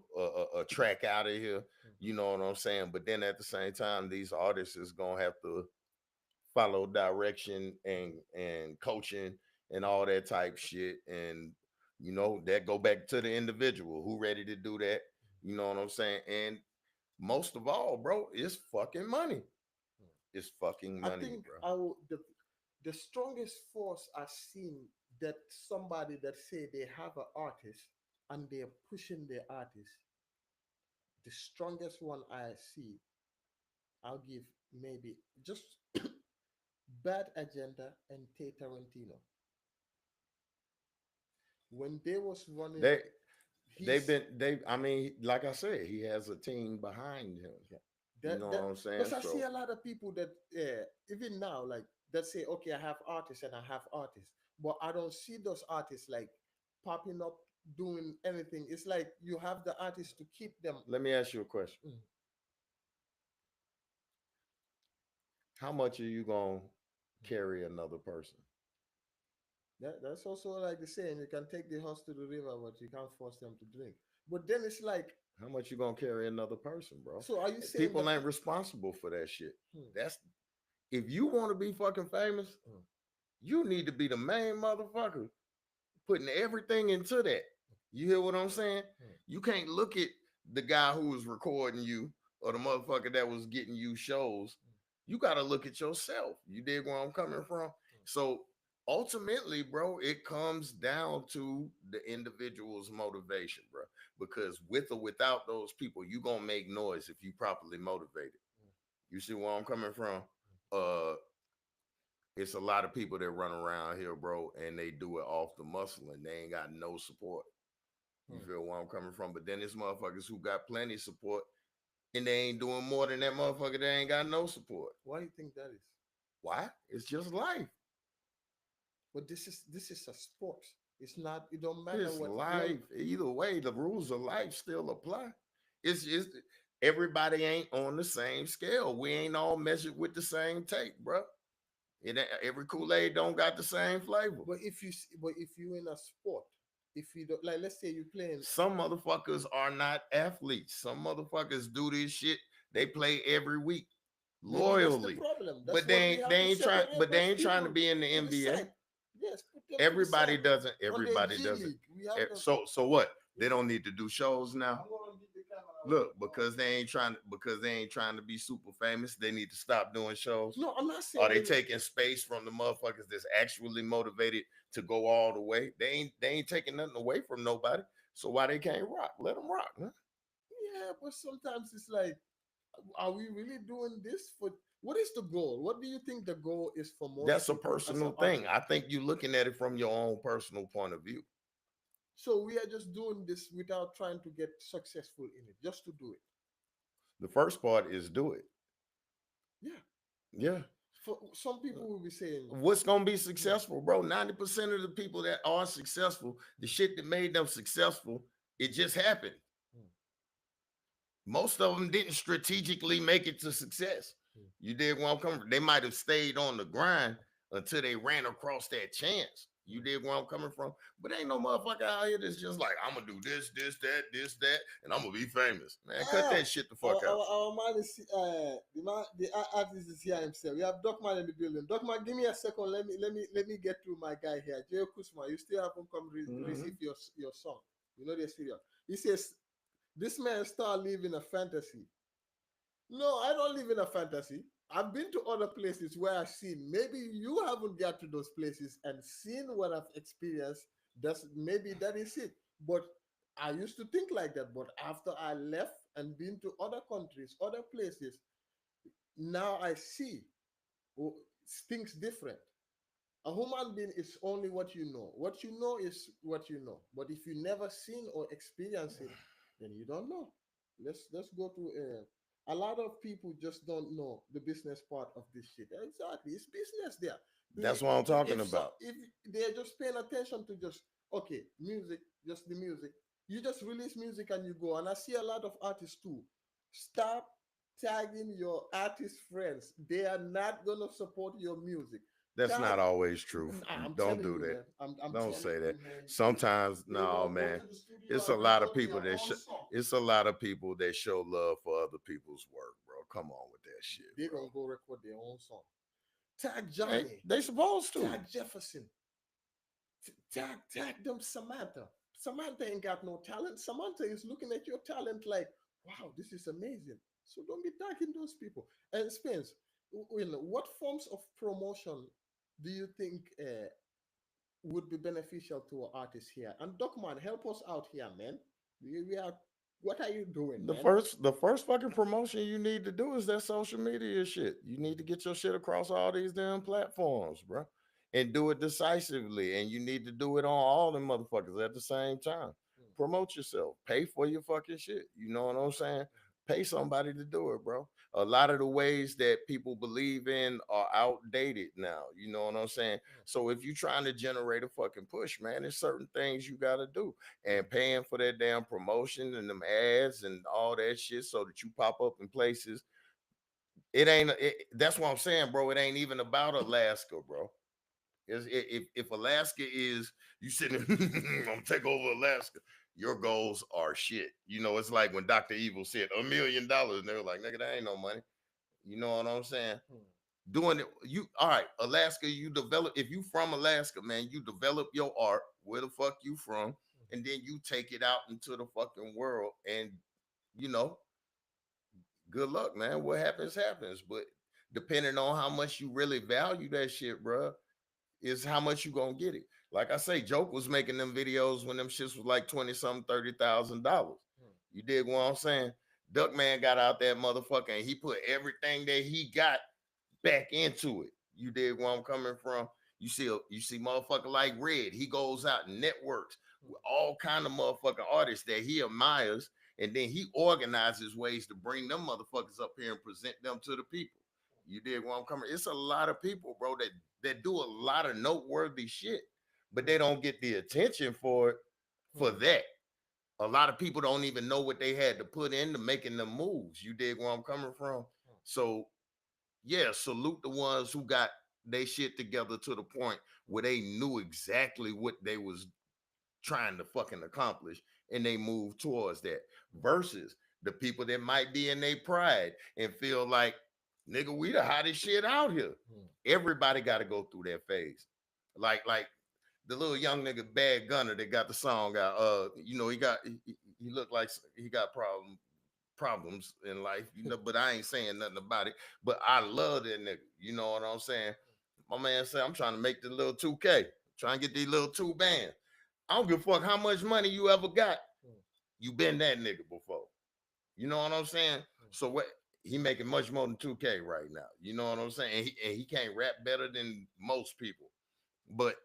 a track out of here. You know what I'm saying? But then at the same time, these artists is gonna have to follow direction and coaching and all that type shit. And that go back to the individual who ready to do that. You know what I'm saying? And most of all, bro, it's fucking money. It's fucking I money, think bro. the strongest force I've seen that somebody that say they have an artist and they're pushing their artist, the strongest one I see, I'll give maybe just Bad Agenda and Tay Tarantino. When they was running They they've his been they I mean, like I said, he has a team behind him. yeah, You know what that I'm saying? because I see So a lot of people that even now like that say okay I have artists and I have artists, but I don't see those artists like popping up doing anything. It's like you have the artists to keep them. let me ask you a question. Mm. How much are you gonna carry another person? That's also like the saying you can take the horse to the river, but you can't force them to drink. But then it's like, How much you gonna carry another person, bro? so are you saying People that? ain't responsible for that shit. Hmm, That's if you want to be fucking famous, hmm, you need to be the main motherfucker putting everything into that. You hear what I'm saying? hmm, You can't look at the guy who was recording you or the motherfucker that was getting you shows. You got to look at yourself. You dig where I'm coming from? So ultimately, bro, it comes down to the individual's motivation, bro. Because with or without those people, you gonna make noise if you properly motivated. You see where I'm coming from? Uh, it's a lot of people that run around here, bro, and they do it off the muscle and they ain't got no support. You hmm. feel where I'm coming from? But then there's motherfuckers who got plenty of support and they ain't doing more than that motherfucker that ain't got no support. Why do you think that is? Why? It's just life. But this is a sport. It's not. It don't matter It's what young. life. Either way, the rules of life still apply. It's just everybody ain't on the same scale. We ain't all measured with the same tape, bro. Every Kool-Aid don't got the same flavor. But if you in a sport, if you don't like, let's say you're playing. Some motherfuckers are not athletes. Some motherfuckers do this shit. They play every week Maybe that's the loyally, problem. That's but what we they have to ain't trying. separate But they those ain't trying to people be in the to the NBA. side. Yes, put them to the Everybody side doesn't. on their Everybody G doesn't. League. We have them. So what? They don't need to do shows now. I'm gonna get the camera away. Look, because they ain't trying to be super famous. They need to stop doing shows. No, I'm not Are saying they they. taking space from the motherfuckers that's actually motivated to go all the way? They ain't taking nothing away from nobody. So why they can't rock? Let them rock, man. Yeah, but sometimes it's like, are we really doing this for? What is the goal? What do you think the goal is for most That's a people as an personal thing. artist? I think you're looking at it from your own personal point of view. So we are just doing this without trying to get successful in it, just to do it. The first part is do it. Yeah. Yeah. For some people will be saying, What's gonna be hmm, successful, bro? 90% of the people that are successful, the shit that made them successful, it just happened. hmm, Most of them didn't strategically make it to success. hmm, You did where I'm coming from. They might have stayed on the grind until they ran across that chance. You hmm. did where I'm coming from. But ain't no motherfucker out here that's just like, I'm gonna do this, that, and I'm gonna be famous. Man, cut Ah, that shit the fuck out. our man is artist is here himself. We have Doc Man in the building. Doc Man, give me a second. Let me get to my guy here, Jay Kusma. You still haven't come receive Mhm. your song. You know the serious. He says this man start living a fantasy. No, I don't live in a fantasy. I've been to other places where I've seen. Maybe you haven't got to those places and seen what I've experienced. That's maybe that is it. But I used to think like that. But after I left and been to other countries, other places, now I see oh, things different. A human being is only what you know. What you know is what you know. But if you never seen or experienced it, then you don't know. Let's go to a lot of people just don't know the business part of this shit. Exactly, it's business there. That's what I'm talking If so, about. if they're just paying attention to just okay, music, just the music. You just release music and you go. And I see a lot of artists too. Stop tagging your artist friends. They are not gonna support your music. That's Tag. not always true. I'm Don't telling do you, that. man. I'm Don't telling say that. you, man. Sometimes, They no, gonna go man. to the studio It's a and lot of record people their that own song. it's a lot of people that show love for other people's work, bro. Come on with that shit, They bro. gonna go record their own song. Tag Hey, Johnny. they supposed to. Tag Jefferson. Tag them Samantha. Samantha ain't got no talent. Samantha is looking at your talent like, wow, this is amazing. So don't be tagging those people. And Spence, what forms of promotion do you think would be beneficial to our artists here? And Docman, help us out here, man. We are. What are you doing, The man? first the first fucking promotion you need to do is that social media shit. You need to get your shit across all these damn platforms, bro. And do it decisively. And you need to do it on all them motherfuckers at the same time. Promote yourself. Pay for your fucking shit. You know what I'm saying? Pay somebody to do it, bro. A lot of the ways that people believe in are outdated now. You know what I'm saying? So if you're trying to generate a fucking push, man, there's certain things you gotta do, and paying for that damn promotion and them ads and all that shit so that you pop up in places. It ain't. That's what I'm saying, bro. It ain't even about Alaska, bro. If Alaska is you sitting, I'm gonna take over Alaska. Your goals are shit. You know, it's like when Dr. Evil said $1 million, and they were like, "Nigga, that ain't no money." You know what I'm saying? Doing it, you all right? Alaska, you develop. If you from Alaska, man, you develop your art. Where the fuck you from? And then you take it out into the fucking world, and you know, good luck, man. What happens, happens. But depending on how much you really value that shit, bro, is how much you gonna get it. Like I say, Joke was making them videos when them shits was like 20 something, $30,000. You dig what I'm saying? Duckman got out that motherfucker and he put everything that he got back into it. You dig where I'm coming from? You see motherfucker like Red. He goes out and networks with all kind of motherfucking artists that he admires, and then he organizes ways to bring them motherfuckers up here and present them to the people. You dig where I'm coming? It's a lot of people, bro, that do a lot of noteworthy shit, but they don't get the attention for it for that. A lot of people don't even know what they had to put into making them moves. You dig where I'm coming from? So yeah, salute the ones who got they shit together to the point where they knew exactly what they was trying to fucking accomplish and they move towards that versus the people that might be in their pride and feel like, nigga, we the hottest shit out here. Everybody got to go through that phase. Like the little young nigga Bad Gunner that got the song out. You know, he looked like he got problems in life, you know, but I ain't saying nothing about it. But I love that nigga. You know what I'm saying? My man said, I'm trying to make the little 2K, trying to get these little two bands. I don't give a fuck how much money you ever got. You been that nigga before. You know what I'm saying? So what he making much more than 2K right now. You know what I'm saying? And he can't rap better than most people. But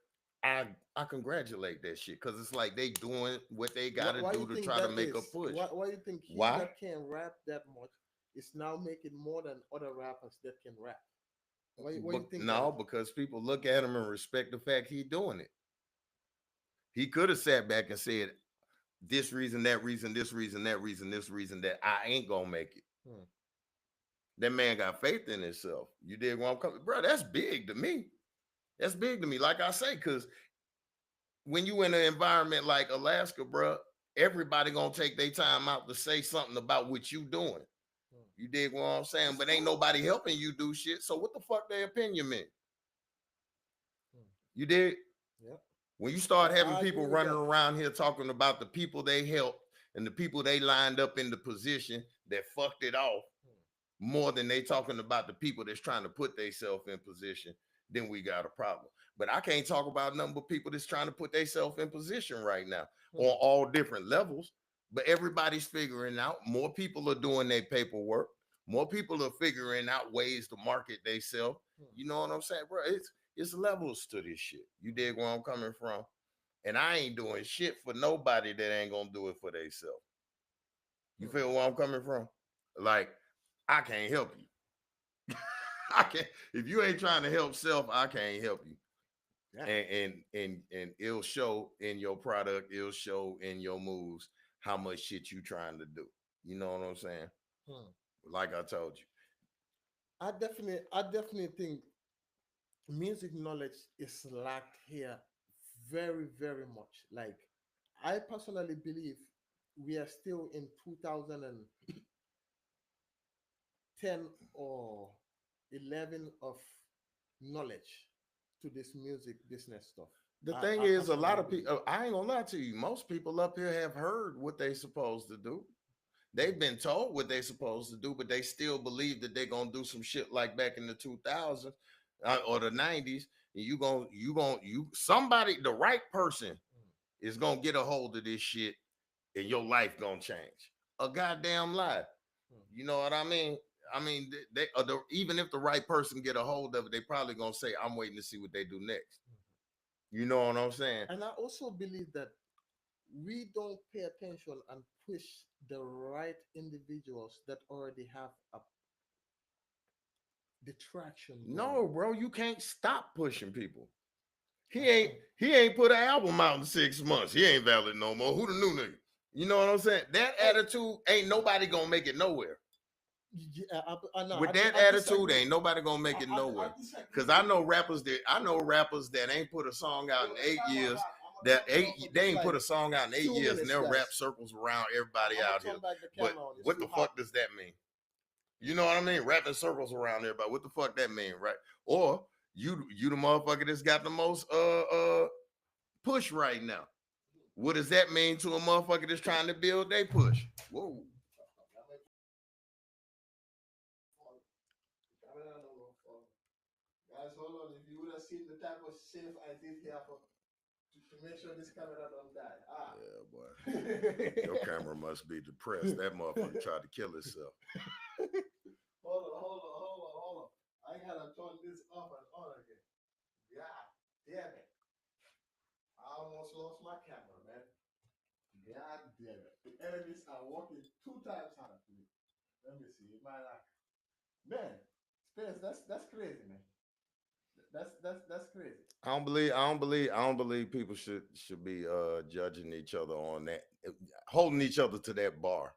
I I congratulate that shit because it's like they doing what they got to Why you do to think try to that make a is? push. Why you think he Why? that can rap that much is now making more than other rappers that can rap? Why But you think that no, is? because people look at him and respect the fact he doing it. He could have sat back and said this reason, that reason, this reason, that reason, this reason that I ain't gonna make it. Hmm. That man got faith in himself. You did where I'm coming, bro. That's big to me. That's big to me. Like I say, because when you in an environment like Alaska, bro, everybody gonna take their time out to say something about what you doing. Hmm. You dig what I'm saying? It's But ain't true. nobody helping you do shit. So what the fuck their opinion mean? Hmm. You did Yeah, when you start having I agree people with running that. around here talking about the people they helped and the people they lined up in the position that fucked it off Hmm. more than they talking about the people that's trying to put themselves in position, then we got a problem. But I can't talk about nothing but people that's trying to put themselves in position right now Hmm. on all different levels. But everybody's figuring out. More people are doing their paperwork. More people are figuring out ways to market themselves. Hmm. You know what I'm saying, bro? It's levels to this shit. You dig where I'm coming from? And I ain't doing shit for nobody that ain't gonna do it for themselves. You Hmm. feel where I'm coming from? Like, I can't help you. I can't if you ain't trying to help self, I can't help you. Yeah. And it'll show in your product, it'll show in your moves how much shit you trying to do. You know what I'm saying? Hmm. Like I told you. I definitely think music knowledge is lacked here very, very much. Like, I personally believe we are still in 2010 or 11 of knowledge to this music business stuff. The I, thing I is, a lot personally of believe. people, I ain't gonna lie to you, most people up here have heard what they supposed to do. Hmm. They've been told what they supposed to do, but they still believe that they're gonna do some shit like back in the 2000s or the 90s. And you somebody, the right person Hmm. is gonna get a hold of this shit, and your life gonna change. A goddamn lie. Hmm. You know what I mean? I mean, even if the right person get a hold of it, they probably gonna say, "I'm waiting to see what they do next." Hmm. You know what I'm saying? And I also believe that we don't pay attention and push the right individuals that already have the traction going. No, bro, you can't stop pushing people. I He ain't think. he ain't put an album out in 6 months. He ain't valid no more. Who the new nigga? You know what I'm saying? That Hey, attitude ain't nobody gonna make it nowhere. yeah, no, With that I attitude, disagree. ain't nobody gonna make it I nowhere. disagree Cause with I you. know rappers that ain't put a song out in Yo, eight time years. I'm gonna That turn it eight off for they just ain't put like a song out in eight two years and minutes, they'll wrap guys. circles around everybody I'm gonna out here. turn back the But camera on. It's what too the hot. fuck does that mean? You know what I mean? Wrapping circles around everybody. What the fuck that mean, right? Or you the motherfucker that's got the most push right now. What does that mean to a motherfucker that's trying to build they push? Whoa. Guys, hold on. If you would have seen the type of save I did here to make sure this camera don't die. Ah. Yeah, boy. Your camera must be depressed. That motherfucker tried to kill himself. Hold on. I gotta turn this off and on again. God damn it. I almost lost my camera, man. God damn it. The enemies are working two times harder for me. Let me see. It might not. Man, Space, that's crazy, man. That's crazy. I don't believe people should be judging each other on that, holding each other to that bar.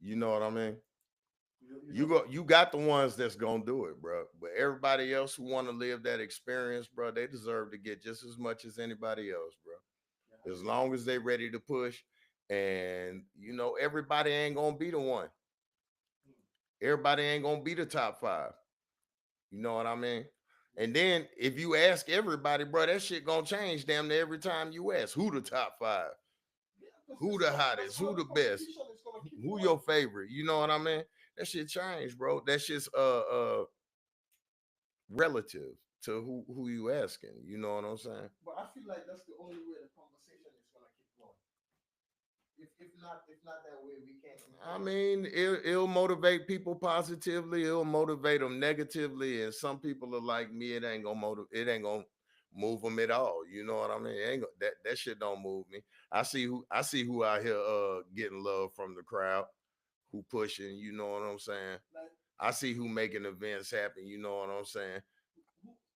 You know what I mean? You You don't. go, you got the ones that's gonna do it, bro. But everybody else who want to live that experience, bro, they deserve to get just as much as anybody else, bro. Yeah. As long as they ready to push, and everybody ain't gonna be the one. Hmm. Everybody ain't gonna be the top five. You know what I mean? Yeah. And then if you ask everybody, bro, that shit gonna change damn near every time you ask who the top five, Yeah, because who this the that's hottest, how who the the best, competition is gonna keep who going. your favorite. You know what I mean? That shit changed, bro. That shit's relative to who you asking. You know what I'm saying? But I feel like that's the only way the conversation is gonna keep going. If not that way, we I can't. mean, it'll motivate people positively. It'll motivate them negatively. And some people are like me. It ain't gonna motivate. It ain't gonna move them at all. You know what I mean? That shit don't move me. I see who out here getting love from the crowd, who pushing. You know what I'm saying? Like I see who making events happen. You know what I'm saying?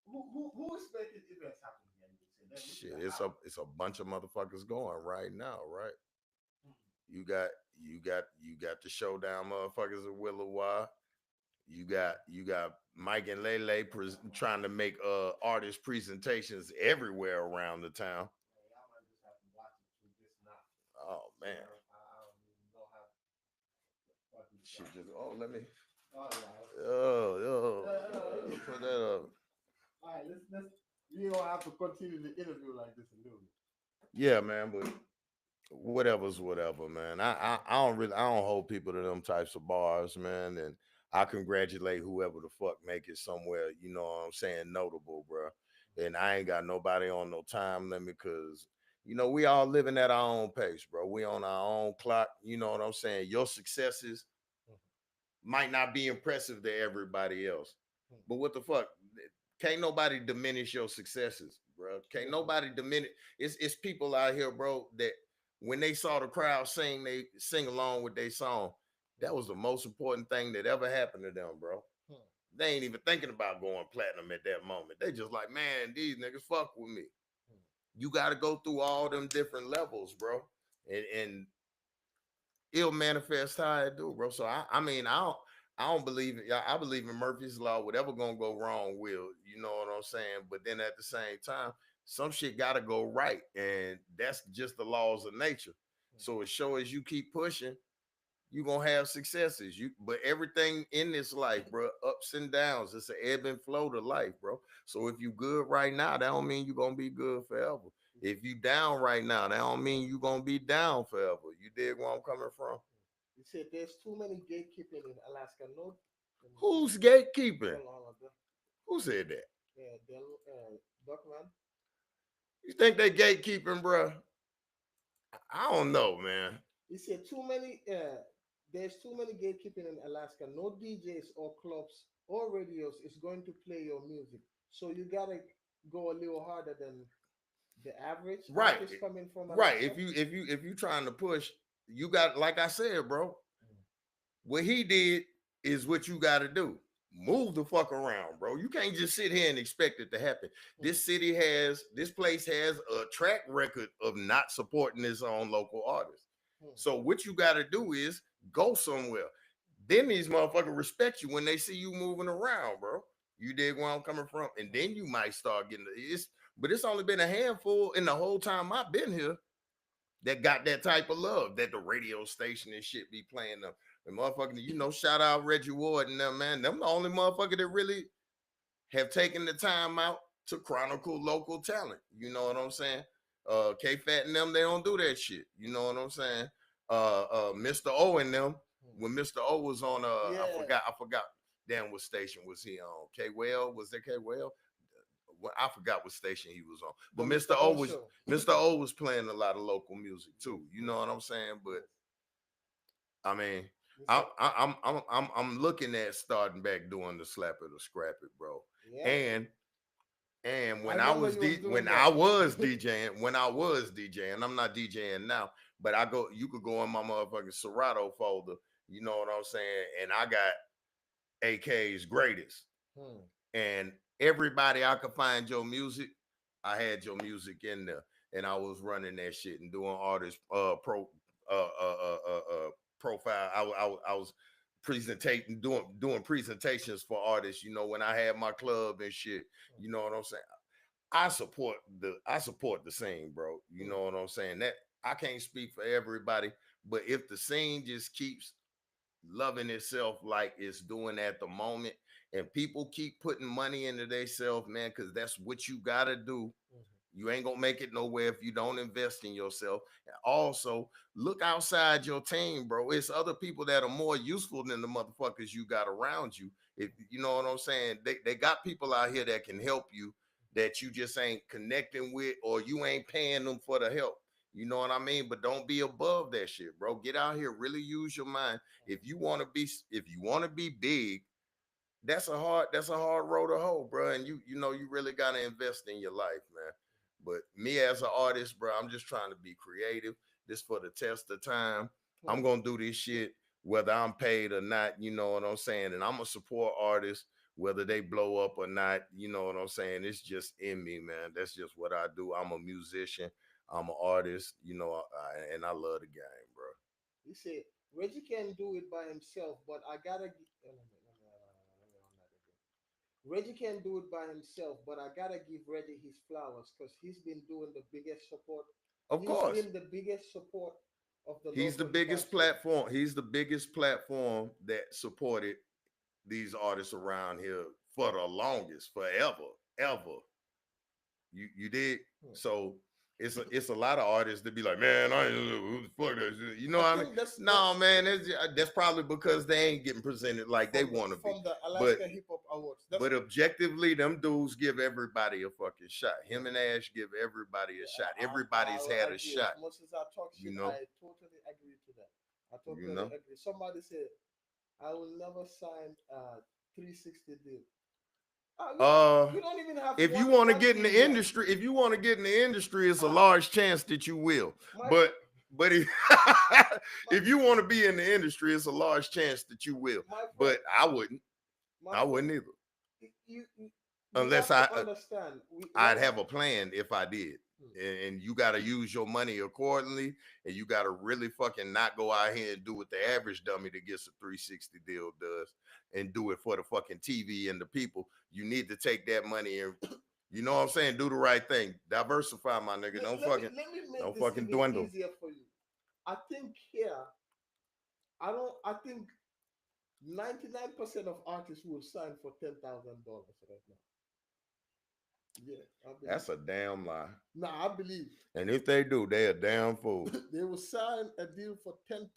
who is making events happen here? You say, let me see Shit, that. it's a How? it's a bunch of motherfuckers going right now, right? Hmm. You got the showdown motherfuckers at Willow. You got Mike and Lele trying to make artist presentations everywhere around the town. Yeah, y'all might just have to watch it through this now. Oh man, I don't even know how what he's shit got. just let me All right. put that up. All right, let's we don't have to continue the interview like this and do it. Yeah, man, but whatever's whatever, man. I don't hold people to them types of bars, man, and I congratulate whoever the fuck make it somewhere, you know what I'm saying, notable, bro. And I ain't got nobody on no time limit because we all living at our own pace, bro. We on our own clock, you know what I'm saying? Your successes might not be impressive to everybody else. But what the fuck? Can't nobody diminish your successes, bro. Can't nobody diminish. It's people out here, bro, that when they saw the crowd sing, they sing along with their song. That was the most important thing that ever happened to them, bro. They ain't even thinking about going platinum at that moment. They just like, man, these niggas fuck with me. You got to go through all them different levels, bro, and it'll manifest how it do, bro. So I mean, I don't believe it. I believe in Murphy's law. Whatever gonna go wrong will. You know what I'm saying? But then at the same time, some shit gotta go right, and that's just the laws of nature. So as sure as you keep pushing, you gonna have successes. But everything in this life, bro, ups and downs. It's an ebb and flow to life, bro. So if you good right now, that don't mean you gonna be good forever. If you down right now, that don't mean you gonna be down forever. You dig where I'm coming from? You said there's too many gatekeeping in Alaska. No, let me see. Who's gatekeeping? Hold on, Who said that? yeah, Duckman. You think they gatekeeping, bro? I don't know, man. He said too many. There's too many gatekeeping in Alaska. No DJs or clubs or radios is going to play your music. So you gotta go a little harder than the average Right, artist coming from right. Alaska. If you trying to push, you got like I said, bro. What he did is what you got to do. Move the fuck around, bro. You can't just sit here and expect it to happen. This place has a track record of not supporting its own local artists. So what you got to do is go somewhere. Then these motherfuckers respect you when they see you moving around, bro. You dig where I'm coming from? And then you might start getting but it's only been a handful in the whole time I've been here that got that type of love that the radio station and shit be playing them. The motherfucking, shout out Reggie Ward and them, man. Them the only motherfucker that really have taken the time out to chronicle local talent. You know what I'm saying? K Fat and them, they don't do that shit. You know what I'm saying? Mr. O and them, when Mr. O was on Yeah. I forgot damn what station was he on. K Well, was that K Well? Well, I forgot what station he was on. But Mr. O was playing a lot of local music too. You know what I'm saying? But I mean, I'm looking at starting back doing the slap it or scrap it, bro. Yeah. And I remember you was doing when that. I was DJing, I'm not DJing now, but you could go in my motherfucking Serato folder, you know what I'm saying? And I got AK's greatest. And everybody I could find your music, I had your music in there, and I was running that shit and doing artist profile. I was presentating doing presentations for artists. When I had my club and shit. You know what I'm saying? I support the scene, bro. You know what I'm saying? That I can't speak for everybody, but if the scene just keeps loving itself like it's doing at the moment, and people keep putting money into themselves, man, because that's what you gotta do. You ain't gonna make it nowhere if you don't invest in yourself. And also, look outside your team, bro. It's other people that are more useful than the motherfuckers you got around you. If you know what I'm saying, they got people out here that can help you that you just ain't connecting with, or you ain't paying them for the help. You know what I mean? But don't be above that shit, bro. Get out here, really use your mind. If you want to be big, that's a hard road to hoe, bro. And you know you really gotta invest in your life, man. But me as an artist, bro, I'm just trying to be creative. This for the test of time. I'm Hmm. gonna do this shit whether I'm paid or not. You know what I'm saying? And I'm gonna support artists whether they blow up or not. You know what I'm saying? It's just in me, man. That's just what I do. I'm a musician. I'm an artist. You know, and I love the game, bro. He said Reggie can do it by himself, but I gotta. Let me on that again. Reggie can do it by himself, but I gotta give Reggie his flowers because he's been doing the biggest support. Of He's course. been the biggest support of the He's the local biggest cats here. platform. He's the biggest platform that supported these artists around here for the longest, forever, ever. You did. Hmm. So it's a lot of artists that be like, man, I ain't who the fuck that shit. You know I what I mean? think that's No, man, that's probably because they ain't getting presented like they want to be. from the But Alaska Hip Hop Awards. That's but objectively, them dudes give everybody a fucking shot. Him and Ash give everybody a shot. I Everybody's will had a agree. As shot. much as I talk You shit, know. I totally agree to that. I You totally know. agree. Somebody said I will never sign a 360 deal. Uh, We don't even have if you want to one get in deal the yet. industry, if you want to get in the industry, it's a Uh, large chance that you will. my But if, my if you want to be in the industry, it's a large chance that you will. my friend, But I wouldn't. my I friend, wouldn't either. you Unless have to understand. We I'd right. have a plan if I did. Hmm. And you got to use your money accordingly. And you got to really fucking not go out here and do what the average dummy that gets a 360 deal does and do it for the fucking TV and the people. You need to take that money and, you know what I'm saying? Do the right thing. Diversify, my nigga. Let me make Don't this fucking even dwindle. easier for you. I think here, I don't. I think 99% of artists will sign for $10,000 right now. Yeah, I believe. That's a damn lie. Nah, I believe And if they do, they a damn fool. they will sign a deal for $10,000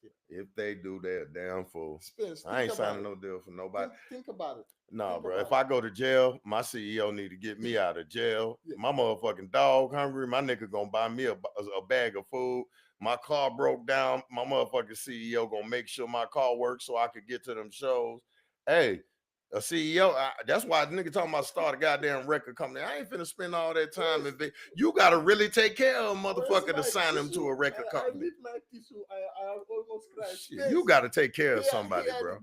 here. If they do, they a damn fool. Spence, I think ain't about signing it. no deal for nobody. Think about it. No, Think bro. If about it. I go to jail, my CEO need to get me out of jail. Yeah. My motherfucking dog hungry. My nigga gonna buy me a bag of food. My car broke down. My motherfucking CEO gonna make sure my car works so I could get to them shows. Hey, a CEO. That's why the nigga talking about start a goddamn record company. I ain't finna spend all that time Where's, in You gotta really take care of a where's motherfucker to my sign him to tissue? a record I company. need my tissue. I almost cried. Shit, you Spence, gotta take care of here, somebody, here, bro.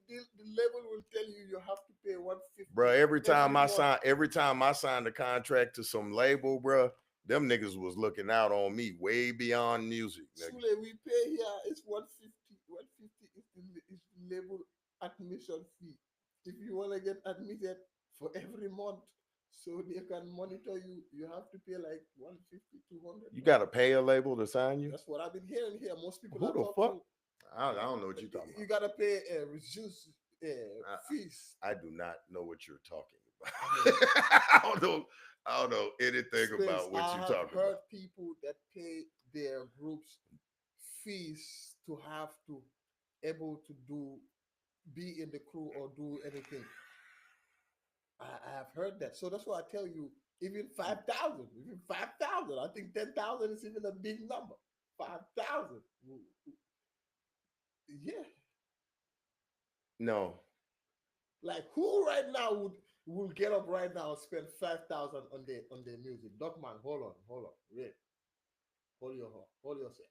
the label will tell you you have to pay 150 Bro, every month. every time I signed a contract to some label, bro, them niggas was looking out on me way beyond music, nigga. Sule, we pay here is 150. 150 is the label admission fee. If you want to get admitted for every month, so they can monitor you, you have to pay like 150, 200 You dollars. gotta pay a label to sign you? That's what I've been hearing here. Most people Who I the talk fuck? to, I don't know what you're talking you about. gotta pay a reduced fees. I do not know what you're talking I mean, about. I don't know anything Spence, about what I you're have talking heard about. people that pay their groups fees to have to able to do be in the crew or do anything. I have heard that. So that's why I tell you, even 5,000, even 5,000, I think 10,000 is even a big number. 5,000. Yeah. No. Like who right now would will get up right now and spend 5,000 on their music? Doc man, hold on. Wait. Hold yourself.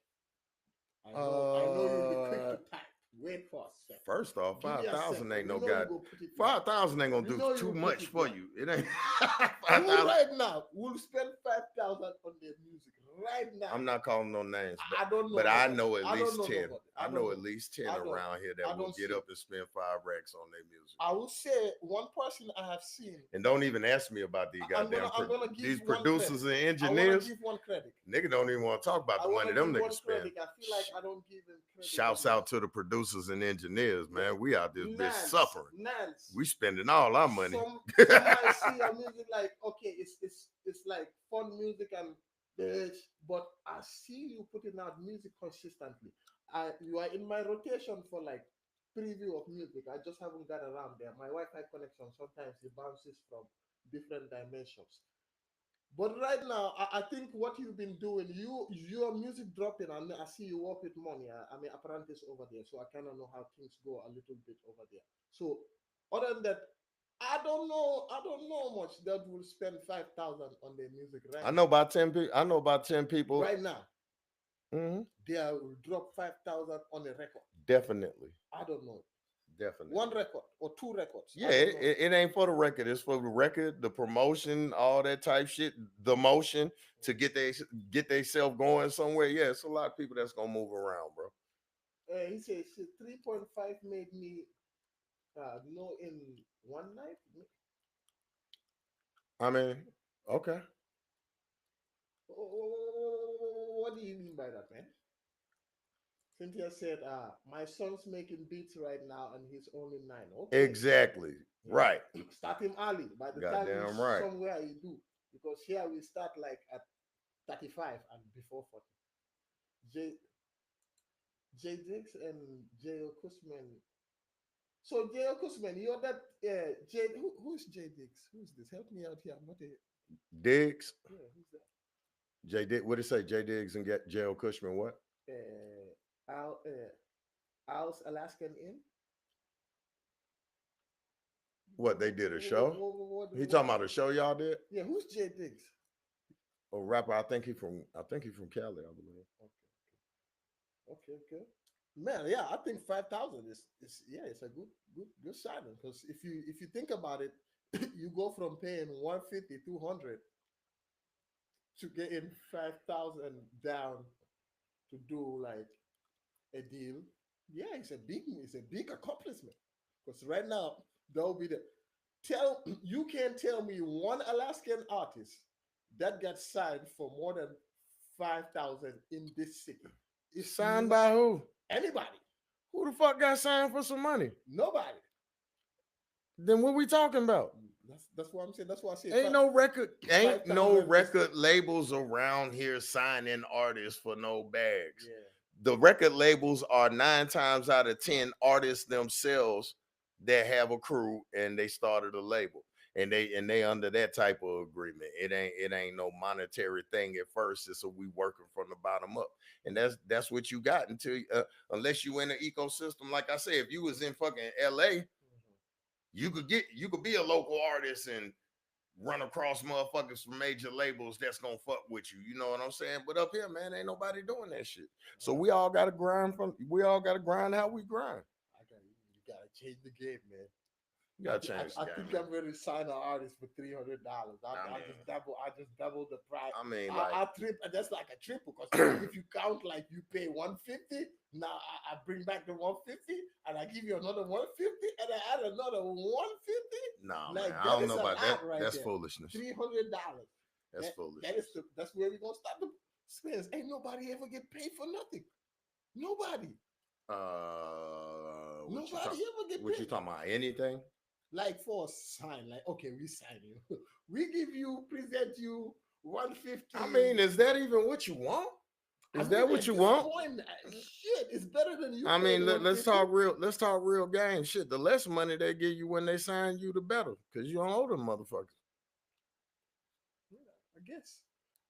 I know you'll be quick Uh to type. Wait for a second. First off, Give me a 5,000 second. ain't We no know you god. go put it right. 5,000 ain't gonna We do know you too will put much it for right. you. It ain't Who 5,000. right now will spend 5,000 on their music right now? I'm not calling no names, I don't know but I nobody. know at I don't least know 10. nobody. I know at least 10 I don't. around here I that will don't get see. up and spend 5 racks on their music. I will say one person I have seen. And don't even ask me about these I'm gonna give these one credit. producers and I wanna engineers. give one credit. Nigga don't even want to talk about I the money wanna them give niggas one spend. credit. I feel like I don't give him credit Shouts enough. out to the producers and engineers, Yeah. man. We out this bitch suffering. Nance. We spending all our money. Some might see your music like okay, it's like fun music and bitch, but I see you putting out music consistently. You are in my rotation for like preview of music. I just haven't got around there. My Wi-Fi connection sometimes it bounces from different dimensions. But right now, I think what you've been doing, your music dropping, and I see you work with money. I'm an apprentice over there, so I kind of know how things go a little bit over there. So Other than that, I don't know much that will spend 5,000 on their music right I know now. about 10 people. I know about 10 people. Right now, Mhm. they will drop 5,000 on a record. Definitely. I don't know. One Definitely. record or two records. Yeah, I don't know. it ain't for the record. It's for the record, the promotion, all that type shit, the motion to get they self going somewhere. Yeah, it's a lot of people that's gonna move around, bro. He says shit, 3.5 made me know in one night. I mean, okay. What do you mean by that, man? Cynthia said, my son's making beats right now and he's only 9. Okay. Exactly. Yeah. Right. Start him early. By the time he's Goddamn right. somewhere, you do. Because here we start like at 35 and before 40. J. J. Diggs and J. Okusman. So J. Okusman, you're that J. Who's J. Diggs? Who's this? Help me out here. I'm not a. Diggs. Yeah, who's that? J Dig what did it say? J Diggs and get J.O. Cushman what? Al's Alaskan Inn. What they did a show? He talking about a show y'all did? Yeah, who's J. Diggs? A rapper, I think he from Cali, I believe. Okay, okay. Man, yeah, I think 5,000 is yeah, it's a good signing because if you think about it, you go from paying 150, 200 to getting 5,000 down to do like a deal. Yeah, it's a big accomplishment because right now that'll be the tell you can't tell me one Alaskan artist that got signed for more than 5,000 in this city. It's Signed not by who? anybody, Who the fuck got signed for some money? nobody. Then what we talking about? That's what I'm saying. That's why I say Ain't five no thousand is record labels around here signing artists for no bags. yeah. The record labels are 9 times out of 10 artists themselves that have a crew and they started a label. And they under that type of agreement. It ain't no monetary thing at first. It's a we working from the bottom up, and that's what you got until unless you in an ecosystem. Like I said, if you was in fucking L.A., you could be a local artist and run across motherfuckers from major labels that's gonna fuck with you. You know what I'm saying? But up here, man, ain't nobody doing that shit. So Uh, we all gotta grind how we grind. you gotta change the game, man. You I, gotta th- change the I game, think man. I'm ready to sign an artist for $300. I I mean, just double. I just double the price. I mean, like, I trip. That's like a triple because if you count like you pay 150, now I bring back the 150 and I give you another 150 and I add another 150. nah, man, Like I that don't is know a about that. lot right That's there. foolishness. $300. That's That's where we're gonna start the spins. Ain't nobody ever get paid for nothing. Nobody. What you Nobody talking? ever get What you paid. talking about? Anything? Like for a sign, like okay, we sign you. We give you, present you I 150. mean, is that even what you want? I Is mean, that what at you this want? point, shit, it's better than you I paying mean, let's 150. talk real. Let's talk real game. Shit, the less money they give you when they sign you, the better, because you don't owe them motherfuckers. Yeah,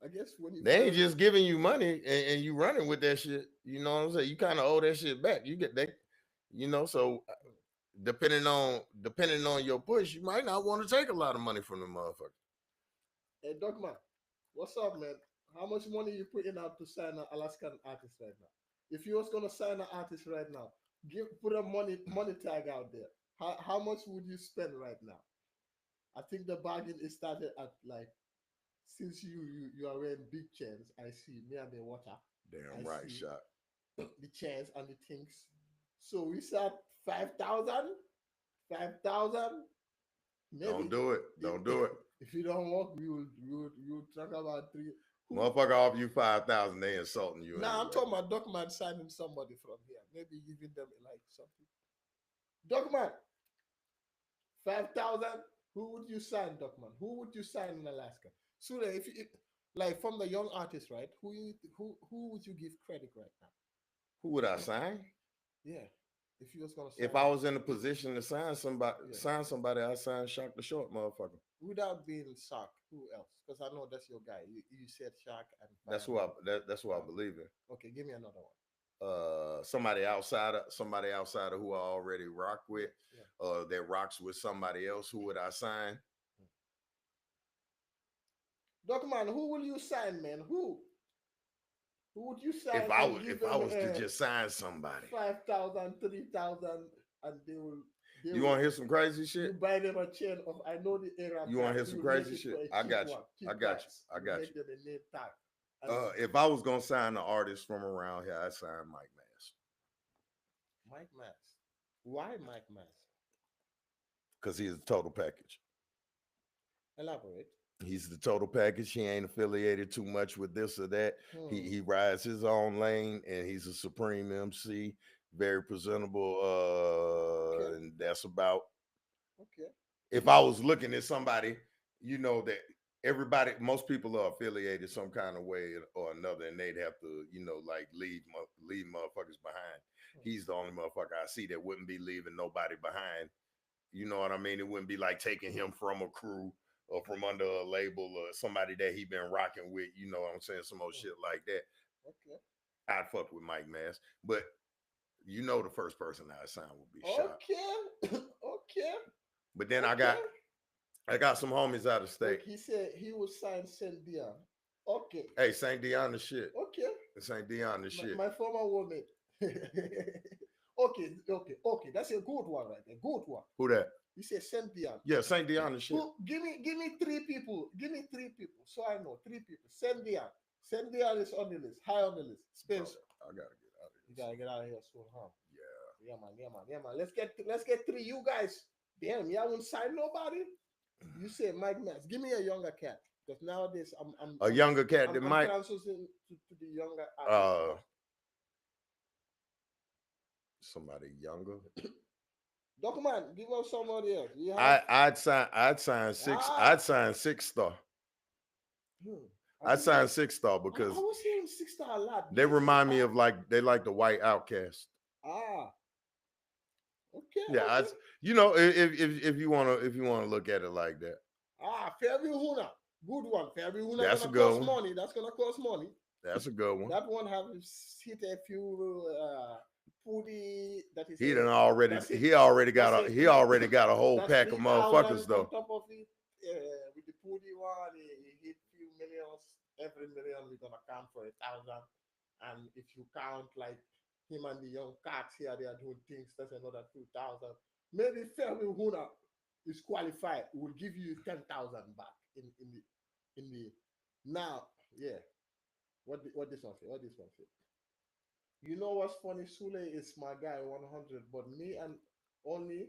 I guess when you They ain't finally just giving you money and you running with that shit. You know what I'm saying? You kind of owe that shit back. You get that, So depending on your push, you might not want to take a lot of money from the motherfucker. hey Dogman, what's up, man? How much money you putting out to sign an Alaskan artist right now? If you was gonna sign an artist right now, put a money tag out there. How much would you spend right now? I think the bargain is started at like since you are wearing big chains. I see me and the water. I Damn right, see shot. the chains and the things. So we said 5,000, 5,000, Don't maybe. do it. If, Don't do it. if you don't work, we will talk about three. Who? Motherfucker offer you 5,000, they insulting you Nah, I'm anyway. talking about Duckman signing somebody from here. Maybe giving them like something. Duckman, 5,000. Who would you sign, Duckman? Who would you sign in Alaska? Sule, like from the young artists, right? Who would you give credit right now? Who would I sign? Yeah, if you was gonna If sign I it, was in a position to yeah, sign somebody, I sign Shock the Short motherfucker. without being Shark, who else? Because I know that's your guy. You said Shark and That's who I Fireman. that, that's who I Uh, believe in. okay, give me another one. somebody outside of who I already rock Yeah, with, yeah. that rocks with somebody else, who would I sign? Doc man, who will you sign, man? Who would you If sign I and was give if I them was to just sign somebody. 5,000, 3,000, and they You will want to hear some crazy you shit? buy them a chain of I know the Arab You want to guys. hear You some will make crazy it for shit? a I cheap got you. one, I cheap got you. price. I You got make you. them a name tag. And If I was gonna sign an artist from around here, I'd sign Mike Mass Mike Mass. Why Mike Mass? because he's the total package. Elaborate. He's the total package. He ain't affiliated too much with this or that. He Hmm. he rides his own lane, and he's a supreme MC, very presentable. Okay. And that's about. Okay. If I was looking at somebody, that most people are affiliated some kind of way or another, and they'd have to, like leave motherfuckers behind. Hmm. He's the only motherfucker I see that wouldn't be leaving nobody behind. You know what I mean? It wouldn't be like taking him from a crew or from under a label or somebody that he been rocking with. You know what I'm saying? Some old Hmm. shit like that. Okay. I'd fuck with Mike Mass, but the first person I'd sign would be Shot. Okay. Okay. But then I Okay. got I got some homies out of state. Look, he said he will sign Saint Dion. Okay. Hey, St. Dion the shit. Okay. St. Dion the shit. My former roommate. Okay. Okay. Okay. That's a good one right there. Good one. Who that? You say Saint Dion. Yeah, St. Dion the shit. Who? Give me three people. Give me three people. So I know three people. Saint Dion. Saint Dion is on the list. High on the list. Bro, Spencer. I gotta get out of You here gotta soon. get out of here soon, huh? Yeah. Yeah, man. Yeah, man. Yeah, man. Let's get three. You guys. Damn, y'all won't sign nobody. You say Mike Mass. Give me a younger cat because nowadays I'm I'm A I'm younger cat I'm, than I'm Mike. transitioning to the younger artists Uh now. Somebody younger. Document, give us somebody else. You have I'd ah. sign Six Star. Hmm. I I'd don't know. sign Six Star I because was hearing 6 star a lot. they This is remind me of they like the white outcast. ah. Okay, Yeah, okay. if you wanna look at it like that. Ah, Fairview Huna. Good one. Fairview Huna That's a gonna good cost one. money. That's gonna cost money. That's a good one. That one have hit a few putty that is He a done already that's it. he already That's got it. a whole That's pack of motherfuckers 3,000 on though. top of it. With the putty one, he hit few millions. Every million we're gonna count for 1,000. And if you count like him and the young cats here, they are doing things. That's another 2,000. Maybe Fairview Huna is qualified. It will give you 10,000 back in the now. Yeah. What this one say? What this one say? You know what's funny? Sule is my guy 100, but me and only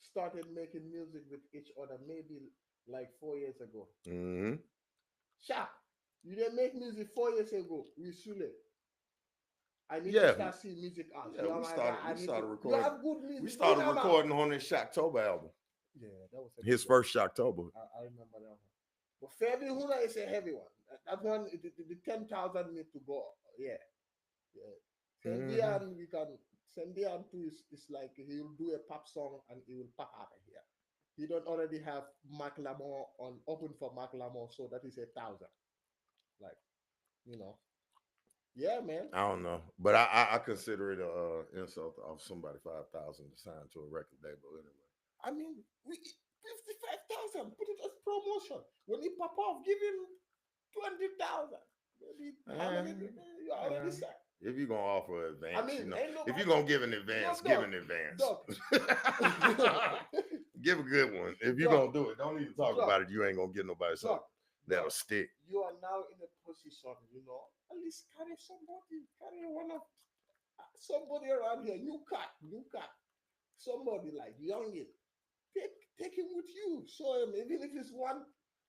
started making music with each other maybe like 4 years ago. Hmm. Sha, you didn't make music 4 years ago with Sule. I need to Yeah, start seeing music out. yeah. You are We my guy. started I we need to. started You recording. have good We music. Put started them out. recording on this Shocktober album. Yeah, that was a good His one. first Shocktober. I remember that one. But Fairview Huna is a heavy one. That one, the 10,000 need to go. Yeah, yeah. Hmm. Sendian, we can. Sendian too is like he'll do a pop song and he will pop out of here. He don't already have Mark Lamont on open for Mark Lamont, so that is 1,000. Like, you know. Yeah, man. I don't know, but I consider it a insult to offer somebody 5,000 to sign to a record label anyway. I mean, 55,000. Put it as promotion. When he pop off, give him 20,000. Maybe how Uh, many people you already uh, said? if you're gonna offer I advance, mean, ain't if you're nobody. gonna give an No, advance, give Doc. an advance. Doc. Give a good one. If you're Doc. gonna do it, don't even talk Doc. about it. You ain't gonna get nobody something Doc. that'll Doc. stick. You are now in a position, at least carry somebody, carry one of somebody around here. New cat. Somebody like youngin. Take him with you. Show him, even if it's one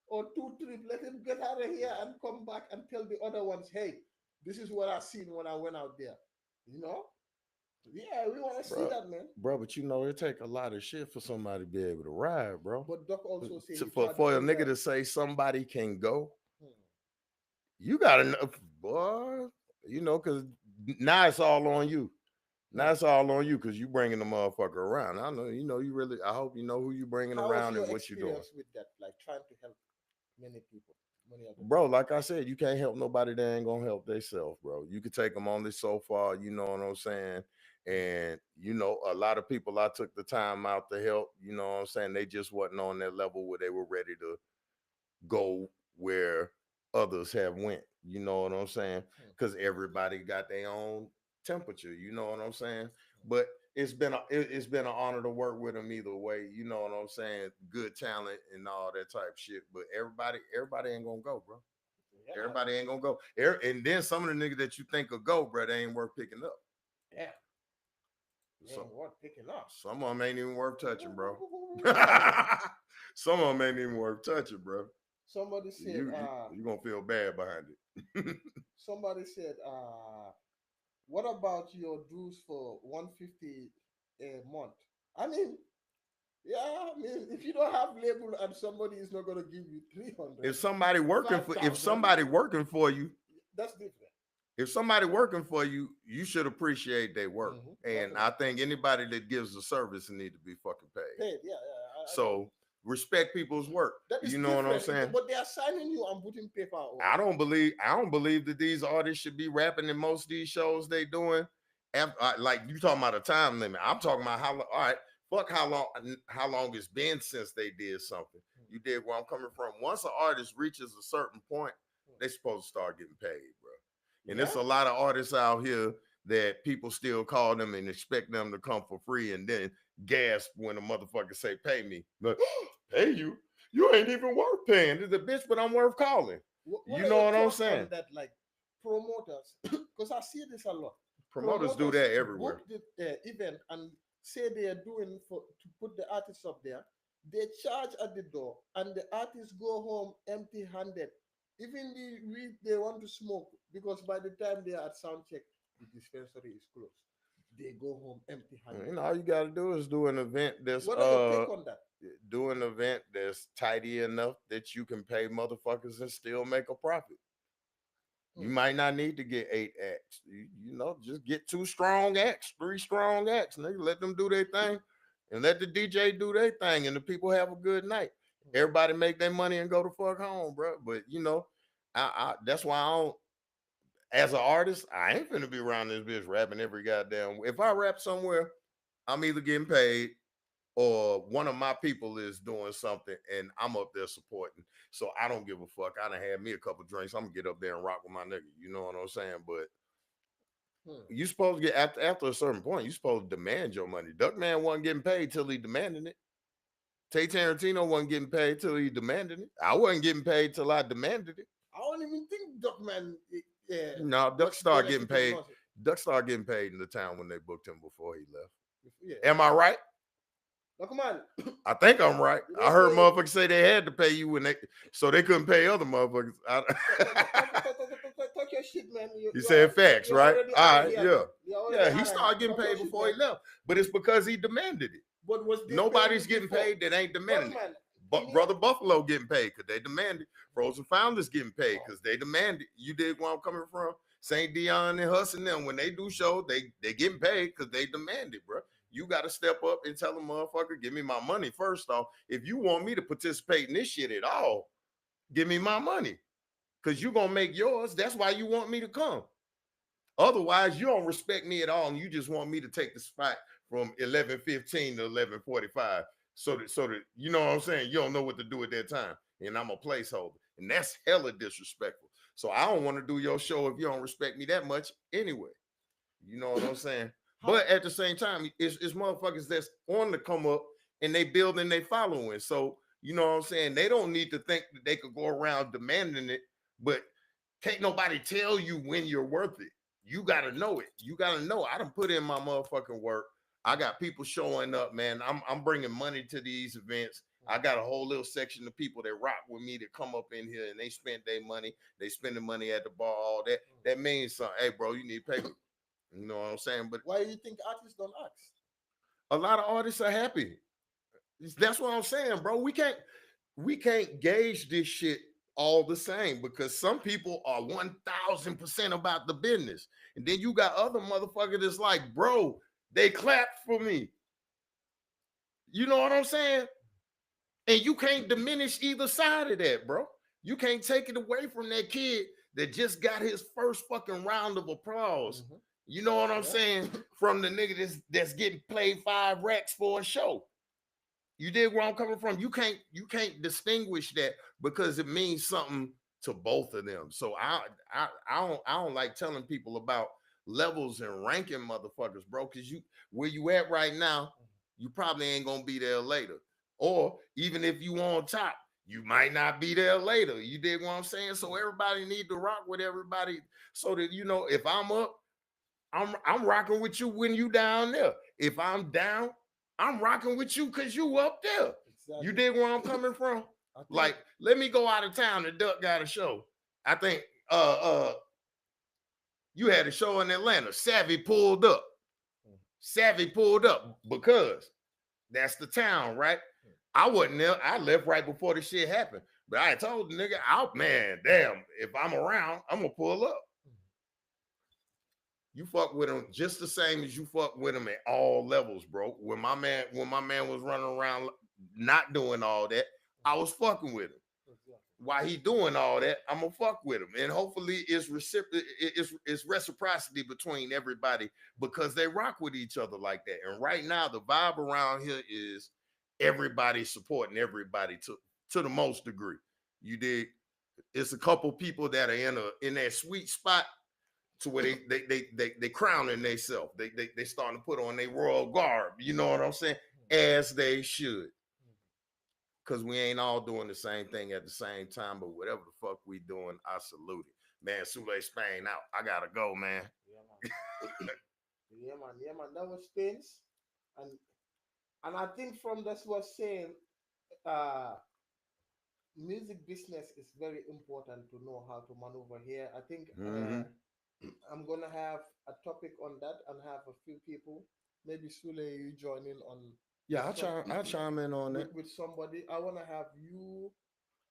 or two trip, let him get out of here and come back and tell the other ones, hey, this is what I seen when I went out there. You know? Yeah, we want to see Bro, that, man. bro, but it take a lot of shit for somebody to be able to ride, bro. But Doc also say he For a trading nigga the to say somebody can go, hmm, you gotta know, boy. Because now it's all on you. hmm. Now it's all on you because you bringing the motherfucker around. I know, you really. I hope you know who you bringing How was around your and what you doing. experience with that? Like trying to help many people. money at the bro, door. like I said, you can't help nobody that ain't gonna help themselves, bro. You could take them only so far, you know what I'm saying? And a lot of people I took the time out to help, you know what I'm saying? They just wasn't on that level where they were ready to go where others have went. You know what I'm saying? Hmm. Because everybody got their own temperature. You know what I'm saying? But it's been an honor to work with them either way. You know what I'm saying? Good talent and all that type shit. But everybody ain't gonna go, bro. Yeah, Everybody ain't gonna go. And then some of the niggas that you think will go, bro, they ain't worth picking up. yeah. They So ain't worth picking up. some of them ain't even worth touching, bro. Yeah. Some of them ain't even worth touching, bro. Somebody said, You gonna feel bad behind it. somebody said, what about your dues for 150 a month? I mean, yeah, I mean, if you don't have label and somebody is not gonna give you 300, if somebody working five for if thousand, somebody working for you, that's different. if somebody working for you, you should appreciate their work. And I Definitely. think anybody that gives a service need to be fucking paid. Paid, yeah, yeah, I agree. So respect people's work. That is You know what I'm different, saying? but they are signing you and putting paper on. I don't believe that these artists should be rapping in most of these shows they doing. Like you talking about a time limit. I'm talking about how all right, fuck how long it's been since they did something. You did where I'm coming from. Once an artist reaches a certain point, they supposed to start getting paid, bro. And Yeah. there's a lot of artists out here that people still call them and expect them to come for free and then gasp when a motherfucker say pay me. But pay you? You ain't even worth paying. It's a bitch, but I'm worth calling. What You are know your what I'm thoughts on saying? that, like promoters? Because I see this a lot. Promoters do Promoters that everywhere. book the event and say they are doing for to put the artists up there. They charge at the door, and the artists go home empty-handed. Even the weed they want to smoke, because by the time they are at sound check, the dispensary is closed. They go home empty-handed. All you gotta do is do an event that's What are your take on that? tidy enough that you can pay motherfuckers and still make a profit. You Hmm. might not need to get 8 acts. Just get 2 strong acts, 3 strong acts, nigga. Let them do their thing and let the DJ do their thing and the people have a good night. Hmm. Everybody make their money and go to fuck home, bro. But that's why I don't, as an artist, I ain't finna be around this bitch rapping every goddamn. If I rap somewhere, I'm either getting paid or one of my people is doing something and I'm up there supporting. So I don't give a fuck. I done had me a couple drinks. I'm gonna get up there and rock with my nigga. You know what I'm saying? But Hmm. you supposed to get after a certain point, you supposed to demand your money. Duckman wasn't getting paid till he demanded it. Tay Tarantino wasn't getting paid till he demanded it. I wasn't getting paid till I demanded it. I don't even think Duckman No, Duck got started getting benefited paid. much. Duck started getting paid in the town when they booked him before he left. Yeah. Am I right? Duckman, I think I'm right. you I don't heard say motherfuckers say they had to pay you so they couldn't pay other motherfuckers. talk your shit, man. He said facts, You're right? already All high right, here, yeah. man. You're already Yeah, he high. started getting Talk your paid shit, before man. he left. But it's because he demanded it. But was they paying you Nobody's getting before? paid that ain't demanding it. Duckman, But Brother Buffalo getting paid because they demanded. Frozen Founders getting paid because they demanded. You dig where I'm coming from? St. Dion and Huss and them, when they do shows, they getting paid because they demanded, bro. You got to step up and tell them, motherfucker, give me my money first off. If you want me to participate in this shit at all, give me my money. Because you're going to make yours. That's why you want me to come. Otherwise, you don't respect me at all, and you just want me to take the spot from 11:15 to 11:45. So that you know what I'm saying. You don't know what to do at that time, and I'm a placeholder, and that's hella disrespectful. So I don't want to do your show if you don't respect me that much anyway. You know what I'm saying? But at the same time, it's motherfuckers that's on the come up and they building they following. So you know what I'm saying? They don't need to think that they could go around demanding it, but can't nobody tell you when you're worth it. You gotta know it. You gotta know. I done put in my motherfucking work. I got people showing up, man. I'm bringing money to these events. I got a whole little section of people that rock with me that come up in here and they spend their money. They spend the money at the bar, all that. That means something. Hey, bro, you need paper. You know what I'm saying? But why do you think artists don't ask? a lot of artists are happy. That's what I'm saying, bro. We can't gauge this shit all the same because some people are 1,000% about the business. And then you got other motherfuckers that's like, bro, they clapped for me. You know what I'm saying? And you can't diminish either side of that, bro. You can't take it away from that kid that just got his first fucking round of applause. Mhm. You know what I'm Yeah. saying? From the nigga that's getting paid 5 racks for a show. You dig where I'm coming from? You can't distinguish that because it means something to both of them. So I don't like telling people about levels and ranking motherfuckers, bro. Cause you where you at right now, you probably ain't gonna be there later. Or even if you on top, you might not be there later. You dig what I'm saying? So everybody need to rock with everybody so that you know if I'm up, I'm rocking with you when you down there. If I'm down, I'm rocking with you because you up there. You Exactly. dig where I'm coming from? I think. Like, let me go out of town. The Duck got a show. I think you had a show in Atlanta. Savvy pulled up. Savvy pulled up because that's the town, right? I wasn't there. I left right before the shit happened. But I told the nigga, out man, damn, if I'm around, I'm gonna pull up. You fuck with him just the same as you fuck with him at all levels, bro. When my man was running around not doing all that, I was fucking with him. Exactly. While he doing all that, I'm gonna fuck with him, and hopefully it's reciprocity between everybody because they rock with each other like that. And right now, the vibe around here is everybody supporting everybody to the most degree. You dig? It's a couple people that are in that sweet spot to where they crowning themselves. They starting to put on their royal garb. You know what I'm saying? As they should. Cause we ain't all doing the same thing at the same time, but whatever the fuck we doing, I salute it. Man, Sule Spain out. I gotta go, man. Yeah, man. Yeah, man. Yeah, man. That was things, and I think from this was saying, uh, music business is very important to know how to maneuver here. I think Mm-hmm. I'm gonna have a topic on that and have a few people. Maybe Sule, you join in on Yeah, with I some chime in on that. with somebody. I wanna have you.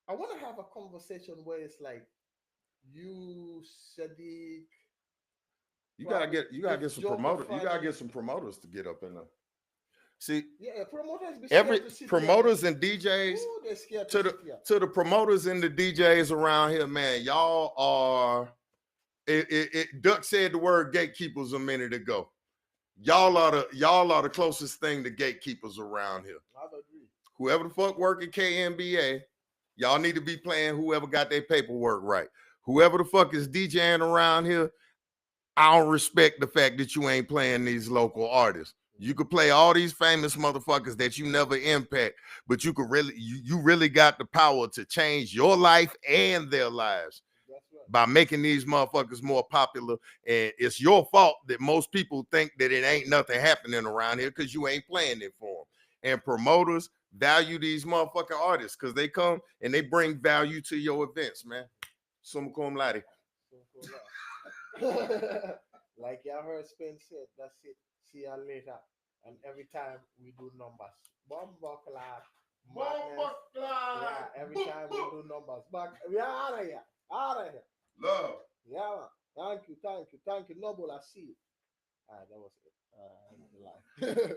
I wanna have a conversation where it's like you, Sadiq, probably You gotta if get some Joker promoter. You gotta finally. get some promoters to get up in there. See, Yeah, promoters be every scared to sit here, man. promoters and DJs Ooh, they're scared to to the sit here. to the promoters and the DJs around here, man. Y'all are Duck said the word gatekeepers a minute ago. Y'all are the closest thing to gatekeepers around here. I agree. Whoever the fuck work at KNBA, y'all need to be playing whoever got their paperwork right. Whoever the fuck is DJing around here, I don't respect the fact that you ain't playing these local artists. You could play all these famous motherfuckers that you never impact, but you really got the power to change your life and their lives That's right. by making these motherfuckers more popular. And it's your fault that most people think that it ain't nothing happening around here because you ain't playing it for them. And promoters value these motherfucking artists because they come and they bring value to your events, man. Summa cum laude. So cool. Like y'all heard Spence said, that's it. See y'all later. And every time we do numbers. Bomba clap. Madness. Yeah, every time we do numbers. But we are out of here. Out of here. Love. Yeah, man. Thank you, thank you, thank you. Noble, I see you. That was it. The life.